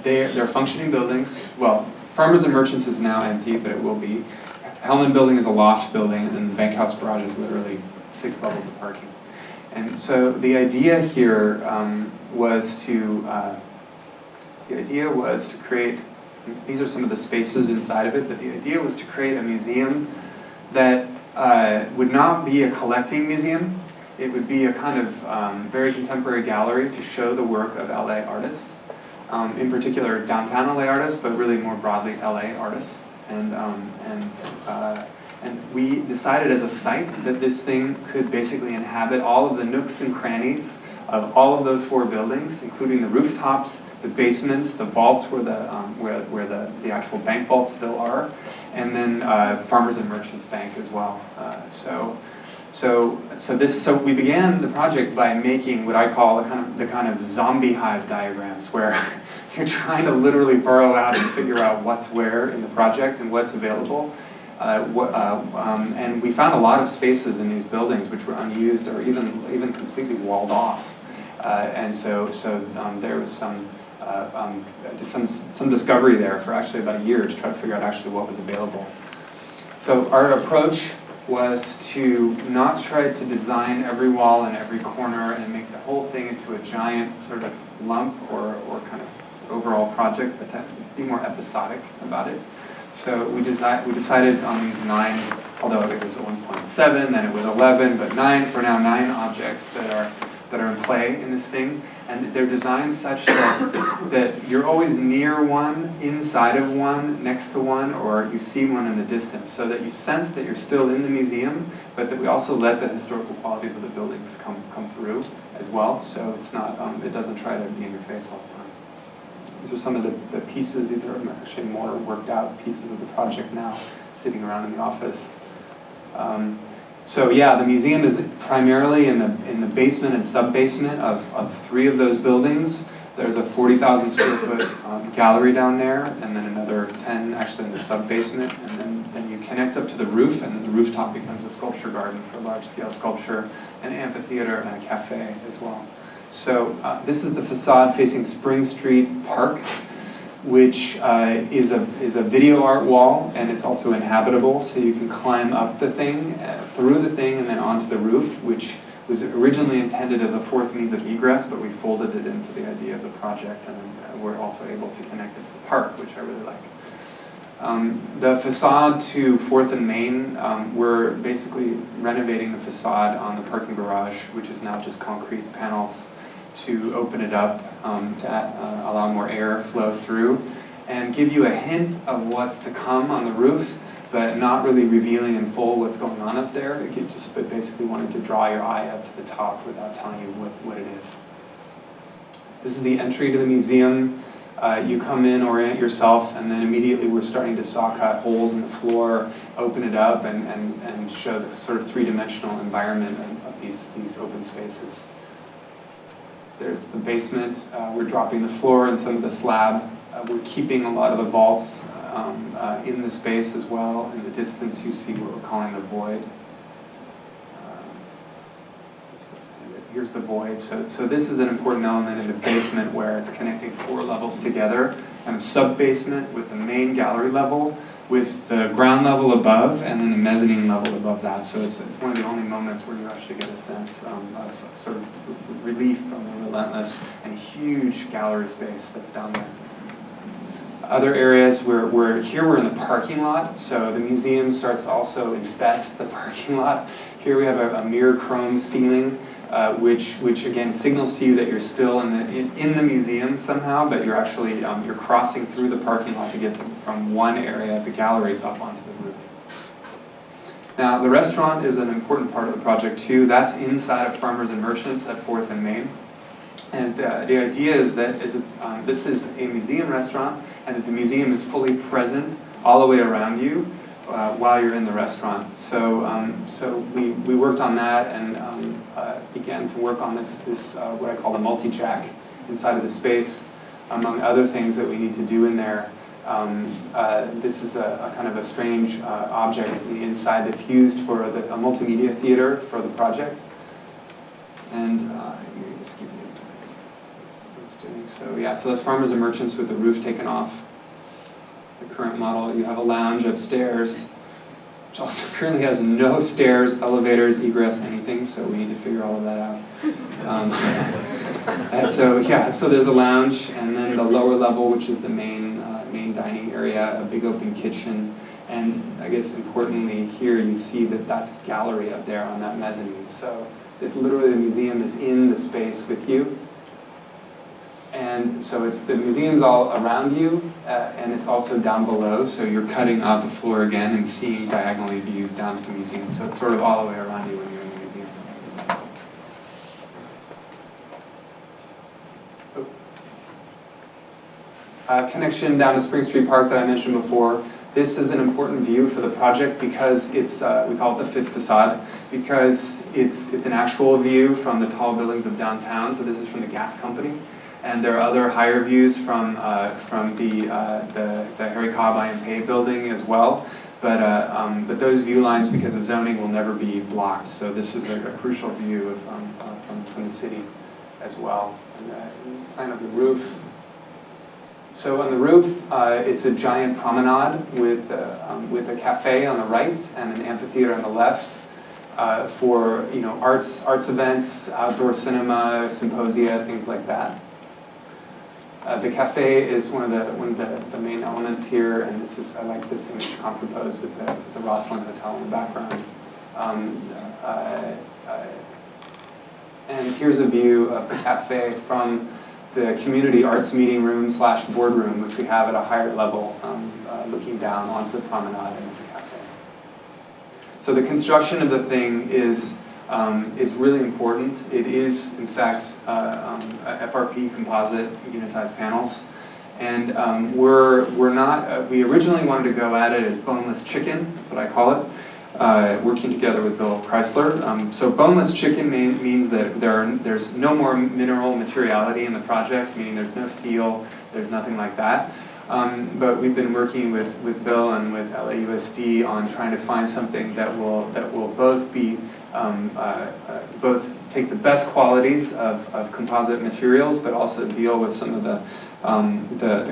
they're functioning buildings. Well, Farmers and Merchants is now empty, but it will be. Hellman building is a loft building, and the Bank House garage is literally 6 levels of parking. And so the idea here was to create, these are some of the spaces inside of it, but the idea was to create a museum that would not be a collecting museum. It would be a kind of very contemporary gallery to show the work of LA artists, in particular downtown LA artists, but really more broadly LA artists. And we decided as a site that this thing could basically inhabit all of the nooks and crannies of all of those 4 buildings, including the rooftops, the basements, the vaults where the actual bank vaults still are, and then Farmers and Merchants Bank as well. So we began the project by making what I call the kind of zombie hive diagrams, where you're trying to literally burrow out and figure out what's where in the project and what's available. And we found a lot of spaces in these buildings which were unused or even completely walled off. And so there was some discovery there for actually about a year to try to figure out actually what was available. So our approach was to not try to design every wall and every corner and make the whole thing into a giant sort of lump or kind of overall project, but to be more episodic about it. So we decided on these 9, although it was at 1.7, then it was 11, but 9 for now, 9 objects that are in play in this thing, and they're designed such that you're always near one, inside of one, next to one, or you see one in the distance, so that you sense that you're still in the museum, but that we also let the historical qualities of the buildings come through as well. So it's not, it doesn't try to be in your face all the time. These are some of the pieces. These are actually more worked out pieces of the project now, sitting around in the office. So yeah, the museum is primarily in the basement and sub-basement of 3 of those buildings. There's a 40,000 square foot gallery down there, and then another 10 actually in the sub-basement, and then you connect up to the roof, and then the rooftop becomes a sculpture garden for large-scale sculpture, an amphitheater, and a cafe as well. So this is the facade facing Spring Street Park, which is a video art wall, and it's also inhabitable, so you can climb up the thing, through the thing, and then onto the roof, which was originally intended as a 4th means of egress, but we folded it into the idea of the project, and we're also able to connect it to the park, which I really like. The facade to 4th and Main, we're basically renovating the facade on the parking garage, which is now just concrete panels, to open it up to allow more air flow through, and give you a hint of what's to come on the roof, but not really revealing in full what's going on up there. It just basically wanted to draw your eye up to the top without telling you what it is. This is the entry to the museum. You come in, orient yourself, and then immediately we're starting to saw cut holes in the floor, open it up, and show the sort of 3-dimensional environment of these open spaces. There's the basement. We're dropping the floor and some of the slab. We're keeping a lot of the vaults in the space as well. In the distance, you see what we're calling the void. Here's the void. So this is an important element in the basement where it's connecting 4 levels together, and a sub-basement with the main gallery level, with the ground level above, and then the mezzanine level above that. So it's one of the only moments where you actually get a sense of sort of relief from the relentless and huge gallery space that's down there. Other areas we're in the parking lot, so the museum starts to also infest the parking lot. Here we have a mirror chrome ceiling, which again signals to you that you're still in the museum somehow, but you're actually you're crossing through the parking lot to get from one area of the galleries up onto the roof. Now the restaurant is an important part of the project too. That's inside of Farmers and Merchants at 4th and Main. And the idea is that this is a museum restaurant, and that the museum is fully present all the way around you while you're in the restaurant. So we worked on that and began to work on this what I call the multi-jack inside of the space. Among other things that we need to do in there, this is a kind of a strange object in the inside that's used for a multimedia theater for the project. And this gives you what it's doing. So yeah, so that's Farmers and Merchants with the roof taken off. The current model, you have a lounge upstairs, which also currently has no stairs, elevators, egress, anything, so we need to figure all of that out. And so yeah, so there's a lounge, and then the lower level, which is the main dining area, a big open kitchen, and I guess importantly here you see that that's the gallery up there on that mezzanine. So literally the museum is in the space with you. And so the museum's all around you, and it's also down below, so you're cutting out the floor again and seeing diagonally views down to the museum. So it's sort of all the way around you when you're in the museum. Connection down to Spring Street Park that I mentioned before. This is an important view for the project because it's, we call it the 5th facade, because it's an actual view from the tall buildings of downtown. So this is from the gas company. And there are other higher views from the Harry Cobb IMPA building as well. But those view lines, because of zoning, will never be blocked. So this is a crucial view from the city as well. And plan of the roof. So on the roof, it's a giant promenade with a cafe on the right and an amphitheater on the left. For arts events, outdoor cinema, symposia, things like that. The cafe is one of the main elements here, and I like this image contraposed with the Rosslyn Hotel in the background. And here's a view of the cafe from the community arts meeting room / boardroom, which we have at a higher level, looking down onto the promenade and the cafe. So the construction of the thing is really important. It is, in fact, FRP composite unitized panels, and we originally wanted to go at it as boneless chicken. That's what I call it. working together with Bill Chrysler. So boneless chicken means that there's no more mineral materiality in the project, meaning there's no steel, there's nothing like that. But we've been working with Bill and with LAUSD on trying to find something that will both be both take the best qualities of composite materials, but also deal with some of the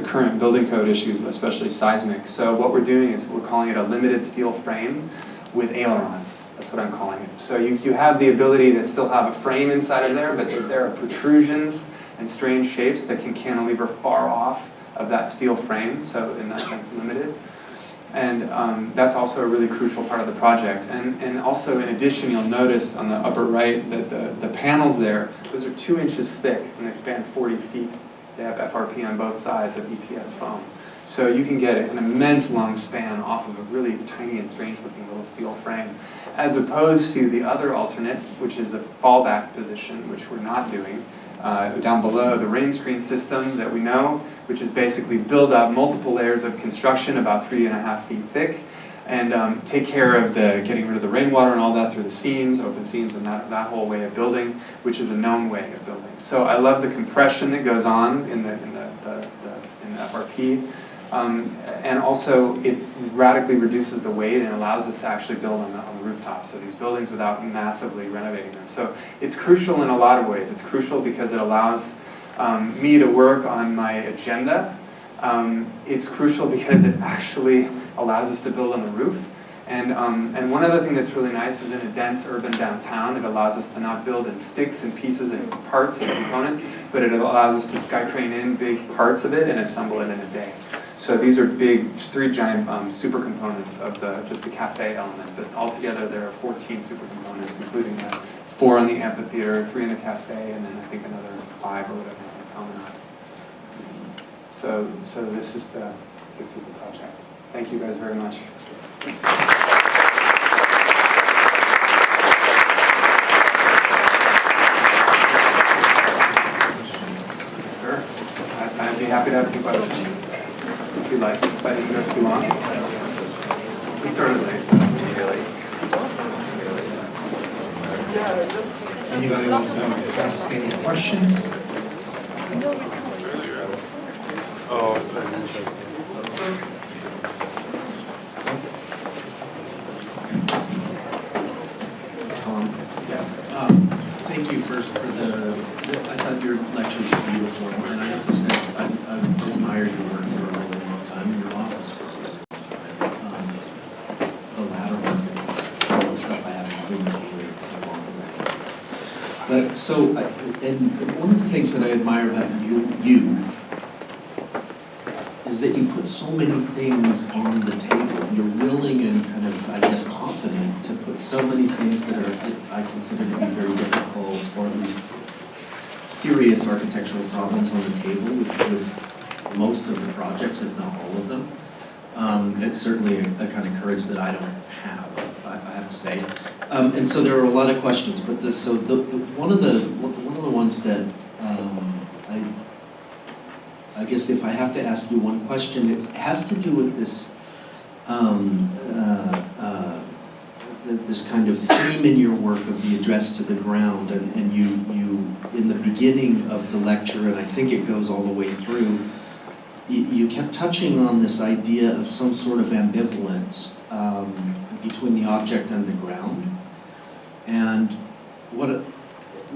current building code issues, especially seismic. So what we're doing is we're calling it a limited steel frame with ailerons. That's what I'm calling it. So you have the ability to still have a frame inside of there, but there are protrusions and strange shapes that can cantilever far off of that steel frame, so in that sense limited. And that's also a really crucial part of the project. And also in addition, you'll notice on the upper right that the panels there, those are 2 inches thick and they span 40 feet. They have FRP on both sides of EPS foam. So you can get an immense long span off of a really tiny and strange looking little steel frame, as opposed to the other alternate, which is a fallback position, which we're not doing. Down below, the rain screen system that we know, which is basically build up multiple layers of construction about 3.5 feet thick, and take care of getting rid of the rainwater and all that through the seams, open seams, and that whole way of building, which is a known way of building. So I love the compression that goes on in the FRP, and also it radically reduces the weight and allows us to actually build on the rooftops of these buildings without massively renovating them. So it's crucial in a lot of ways. It's crucial because it allows me to work on my agenda. It's crucial because it actually allows us to build on the roof. And one other thing that's really nice is in a dense urban downtown, it allows us to not build in sticks and pieces and parts and components, but it allows us to sky crane in big parts of it and assemble it in a day. So these are big, 3 giant super components of just the cafe element, but altogether there are 14 super components, including 4 in the amphitheater, 3 in the cafe, and then I think another 5 or whatever on the promenade. So this is the project. Thank you guys very much. Yes, sir. I'd be happy to have some questions. If you like, if I didn't go too long. We started late, so Anybody wants to ask any questions? Tom? yes. Thank you first for I thought your lecture was beautiful, and I have to say, I've admired your work for a really long time, in your office for a really long time. The latter work is some of the stuff I haven't seen really along the way. But so, and one of the things that I admire about you is that you put so many things on the table. You're willing and kind of, I guess, confident to put so many things that I consider to be very difficult, or at least serious architectural problems on the table with most of the projects, if not all of them. It's certainly a kind of courage that I don't have, I have to say. And so there are a lot of questions, but one of the ones that I guess if I have to ask you one question, it has to do with this this kind of theme in your work of the address to the ground, and you in the beginning of the lecture, and I think it goes all the way through, you kept touching on this idea of some sort of ambivalence between the object and the ground. And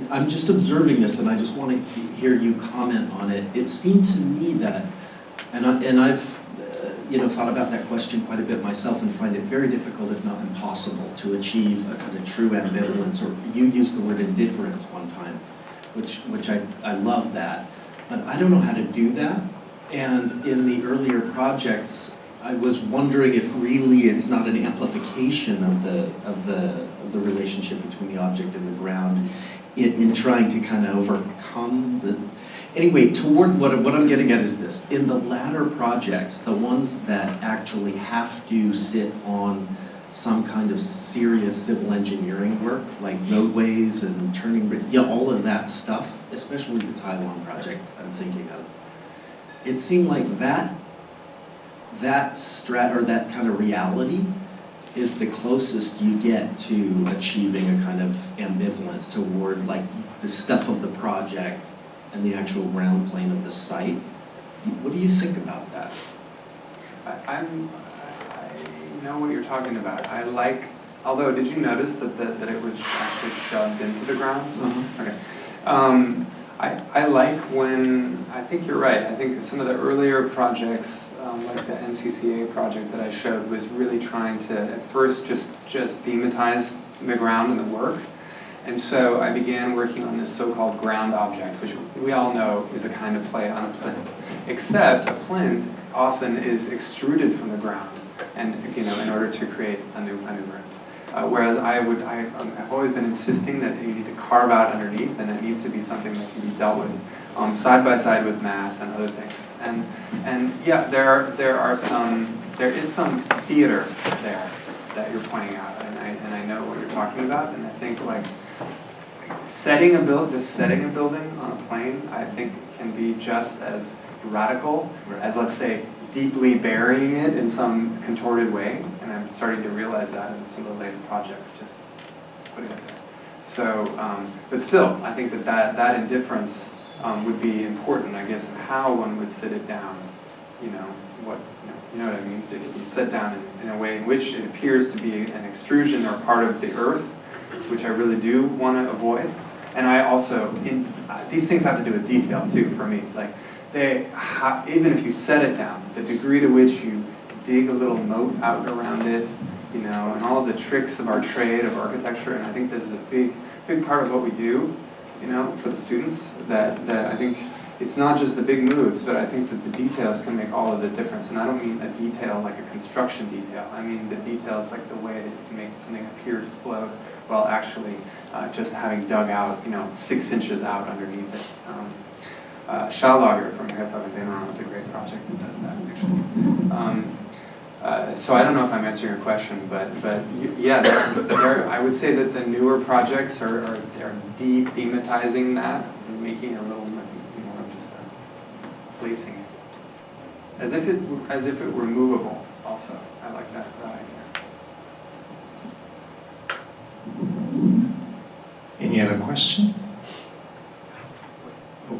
I'm just observing this, and I just want to hear you comment on it. It seemed to me that, and I've thought about that question quite a bit myself, and find it very difficult, if not impossible, to achieve a kind of true ambivalence. Or you used the word indifference one time, which I love that, but I don't know how to do that. And in the earlier projects, I was wondering if really it's not an amplification of the relationship between the object and the ground in trying to kind of overcome the... Anyway, toward what I'm getting at is this. In the latter projects, the ones that actually have to sit on some kind of serious civil engineering work, like roadways and turning, all of that stuff, especially the Taiwan project I'm thinking of, it seemed like that kind of reality is the closest you get to achieving a kind of ambivalence toward like the stuff of the project and the actual ground plane of the site. What do you think about that? I know what you're talking about. I like, although did you notice that it was actually shoved into the ground? Mm-hmm. Okay. I like when, I think you're right, I think some of the earlier projects, like the NCCA project that I showed, was really trying to, at first, just thematize the ground and the work. And so I began working on this so-called ground object, which we all know is a kind of play on a plinth. Except a plinth often is extruded from the ground, and in order to create a new ground. Whereas I've always been insisting that you need to carve out underneath, and it needs to be something that can be dealt with side by side with mass and other things. And yeah, there is some theater there that you're pointing out, and I know what you're talking about, and I think like setting a building on a plane, I think can be just as radical as, let's say, deeply burying it in some contorted way, and I'm starting to realize that in some of the later projects, just putting it there. So, but still, I think that indifference would be important, I guess, in how one would sit it down. You know what I mean? It could be set down in a way in which it appears to be an extrusion or part of the earth, which I really do want to avoid. And I also, these things have to do with detail too, for me. Like, even if you set it down, the degree to which you dig a little moat out around it, and all of the tricks of our trade of architecture, and I think this is a big part of what we do, for the students, that I think it's not just the big moves, but I think that the details can make all of the difference. And I don't mean a detail like a construction detail. I mean the details like the way that you can make something appear to float while actually just having dug out, 6 inches out underneath it. Schallager from Herzog and Demeron is a great project that does that, actually. So I don't know if I'm answering your question, but yeah, I would say that the newer projects are de-thematizing that and making it a little more of just placing it, as if it were movable. Also, I like that idea. Any other question? Oh.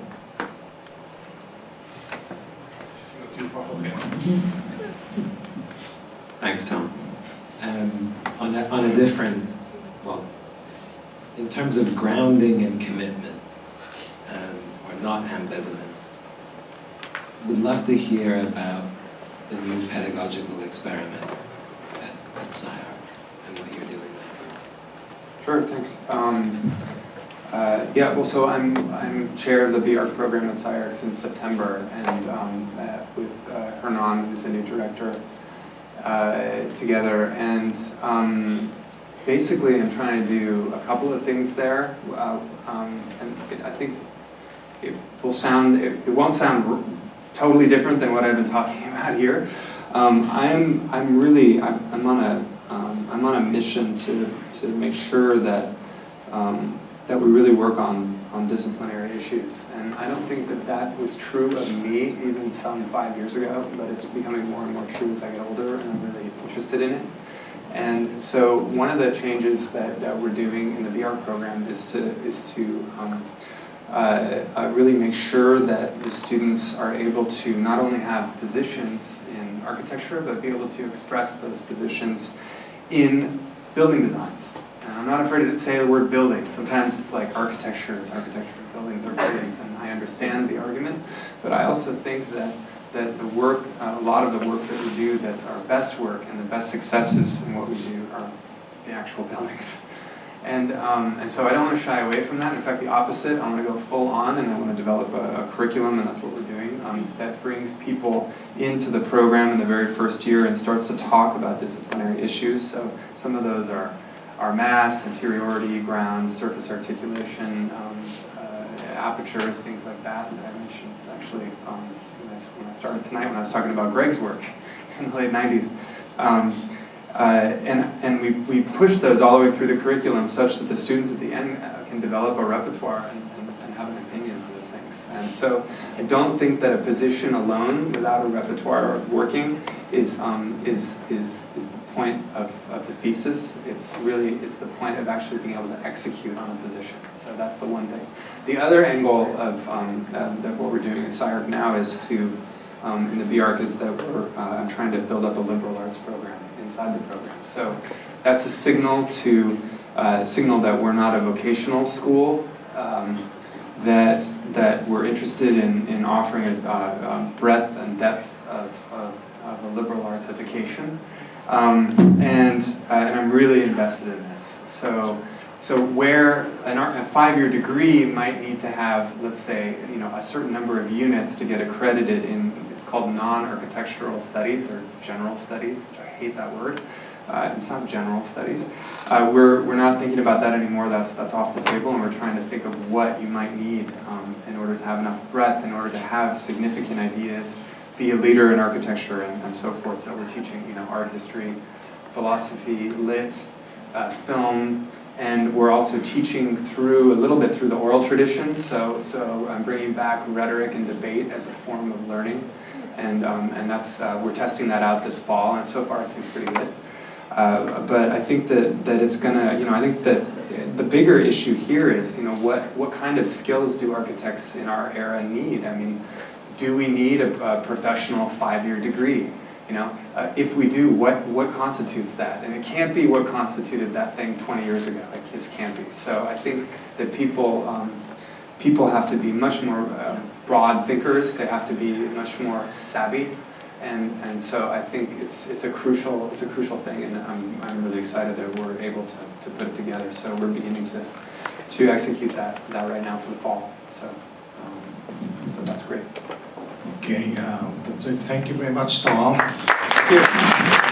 Thanks, Tom. On a different, well, in terms of grounding and commitment, or not ambivalence, would love to hear about the new pedagogical experiment at SciArc and what you're doing there. Sure, thanks. Yeah, well, so I'm chair of the BARC program at SciArc since September, and with Hernan, who's the new director, together, and basically I'm trying to do a couple of things there, and I think it won't sound totally different than what I've been talking about here. I'm on a mission to make sure that we really work on disciplinary issues. And I don't think that was true of me even some 5 years ago, but it's becoming more and more true as I get older, and I'm really interested in it. And so one of the changes that we're doing in the VR program is to really make sure that the students are able to not only have positions in architecture, but be able to express those positions in building designs. And I'm not afraid to say the word building. Sometimes it's like architecture is architecture, buildings are buildings, and I understand the argument. But I also think that the work, a lot of the work that we do that's our best work and the best successes in what we do are the actual buildings. And so I don't want to shy away from that. In fact, the opposite. I want to go full on, and I want to develop a curriculum, and that's what we're doing, that brings people into the program in the very first year and starts to talk about disciplinary issues. So some of those are mass, interiority, ground, surface articulation, apertures, things like that I mentioned actually when I started tonight when I was talking about Greg's work in the late 90s. And we push those all the way through the curriculum such that the students at the end can develop a repertoire and have an opinion of those things. And so I don't think that a position alone without a repertoire working is the point of the thesis. It's the point of actually being able to execute on a position. So that's the one thing. The other angle of that what we're doing at SciArc now is to, in the BArc, is that I'm trying to build up a liberal arts program inside the program. So that's a signal that we're not a vocational school, that we're interested in offering a breadth and depth of a liberal arts education, and I'm really invested in this. So where a 5-year degree might need to have, let's say, a certain number of units to get accredited in, it's called non-architectural studies or general studies, which I hate that word. It's not general studies. We're not thinking about that anymore. That's off the table, and we're trying to think of what you might need in order to have enough breadth, in order to have significant ideas, be a leader in architecture and so forth. So we're teaching, art history, philosophy, lit, film, and we're also teaching a little bit through the oral tradition. So I'm bringing back rhetoric and debate as a form of learning, and that's we're testing that out this fall, and so far it seems pretty good. But I think that it's gonna, I think that the bigger issue here is, what kind of skills do architects in our era need? I mean, do we need a professional 5-year degree? If we do, what constitutes that? And it can't be what constituted that thing 20 years ago. It just can't be. So I think that people have to be much more broad thinkers. They have to be much more savvy. And so I think it's a crucial thing, and I'm really excited that we're able to put it together. So we're beginning to execute that right now for the fall. So that's great. Okay, that's it. Thank you very much, Tom. Thank you.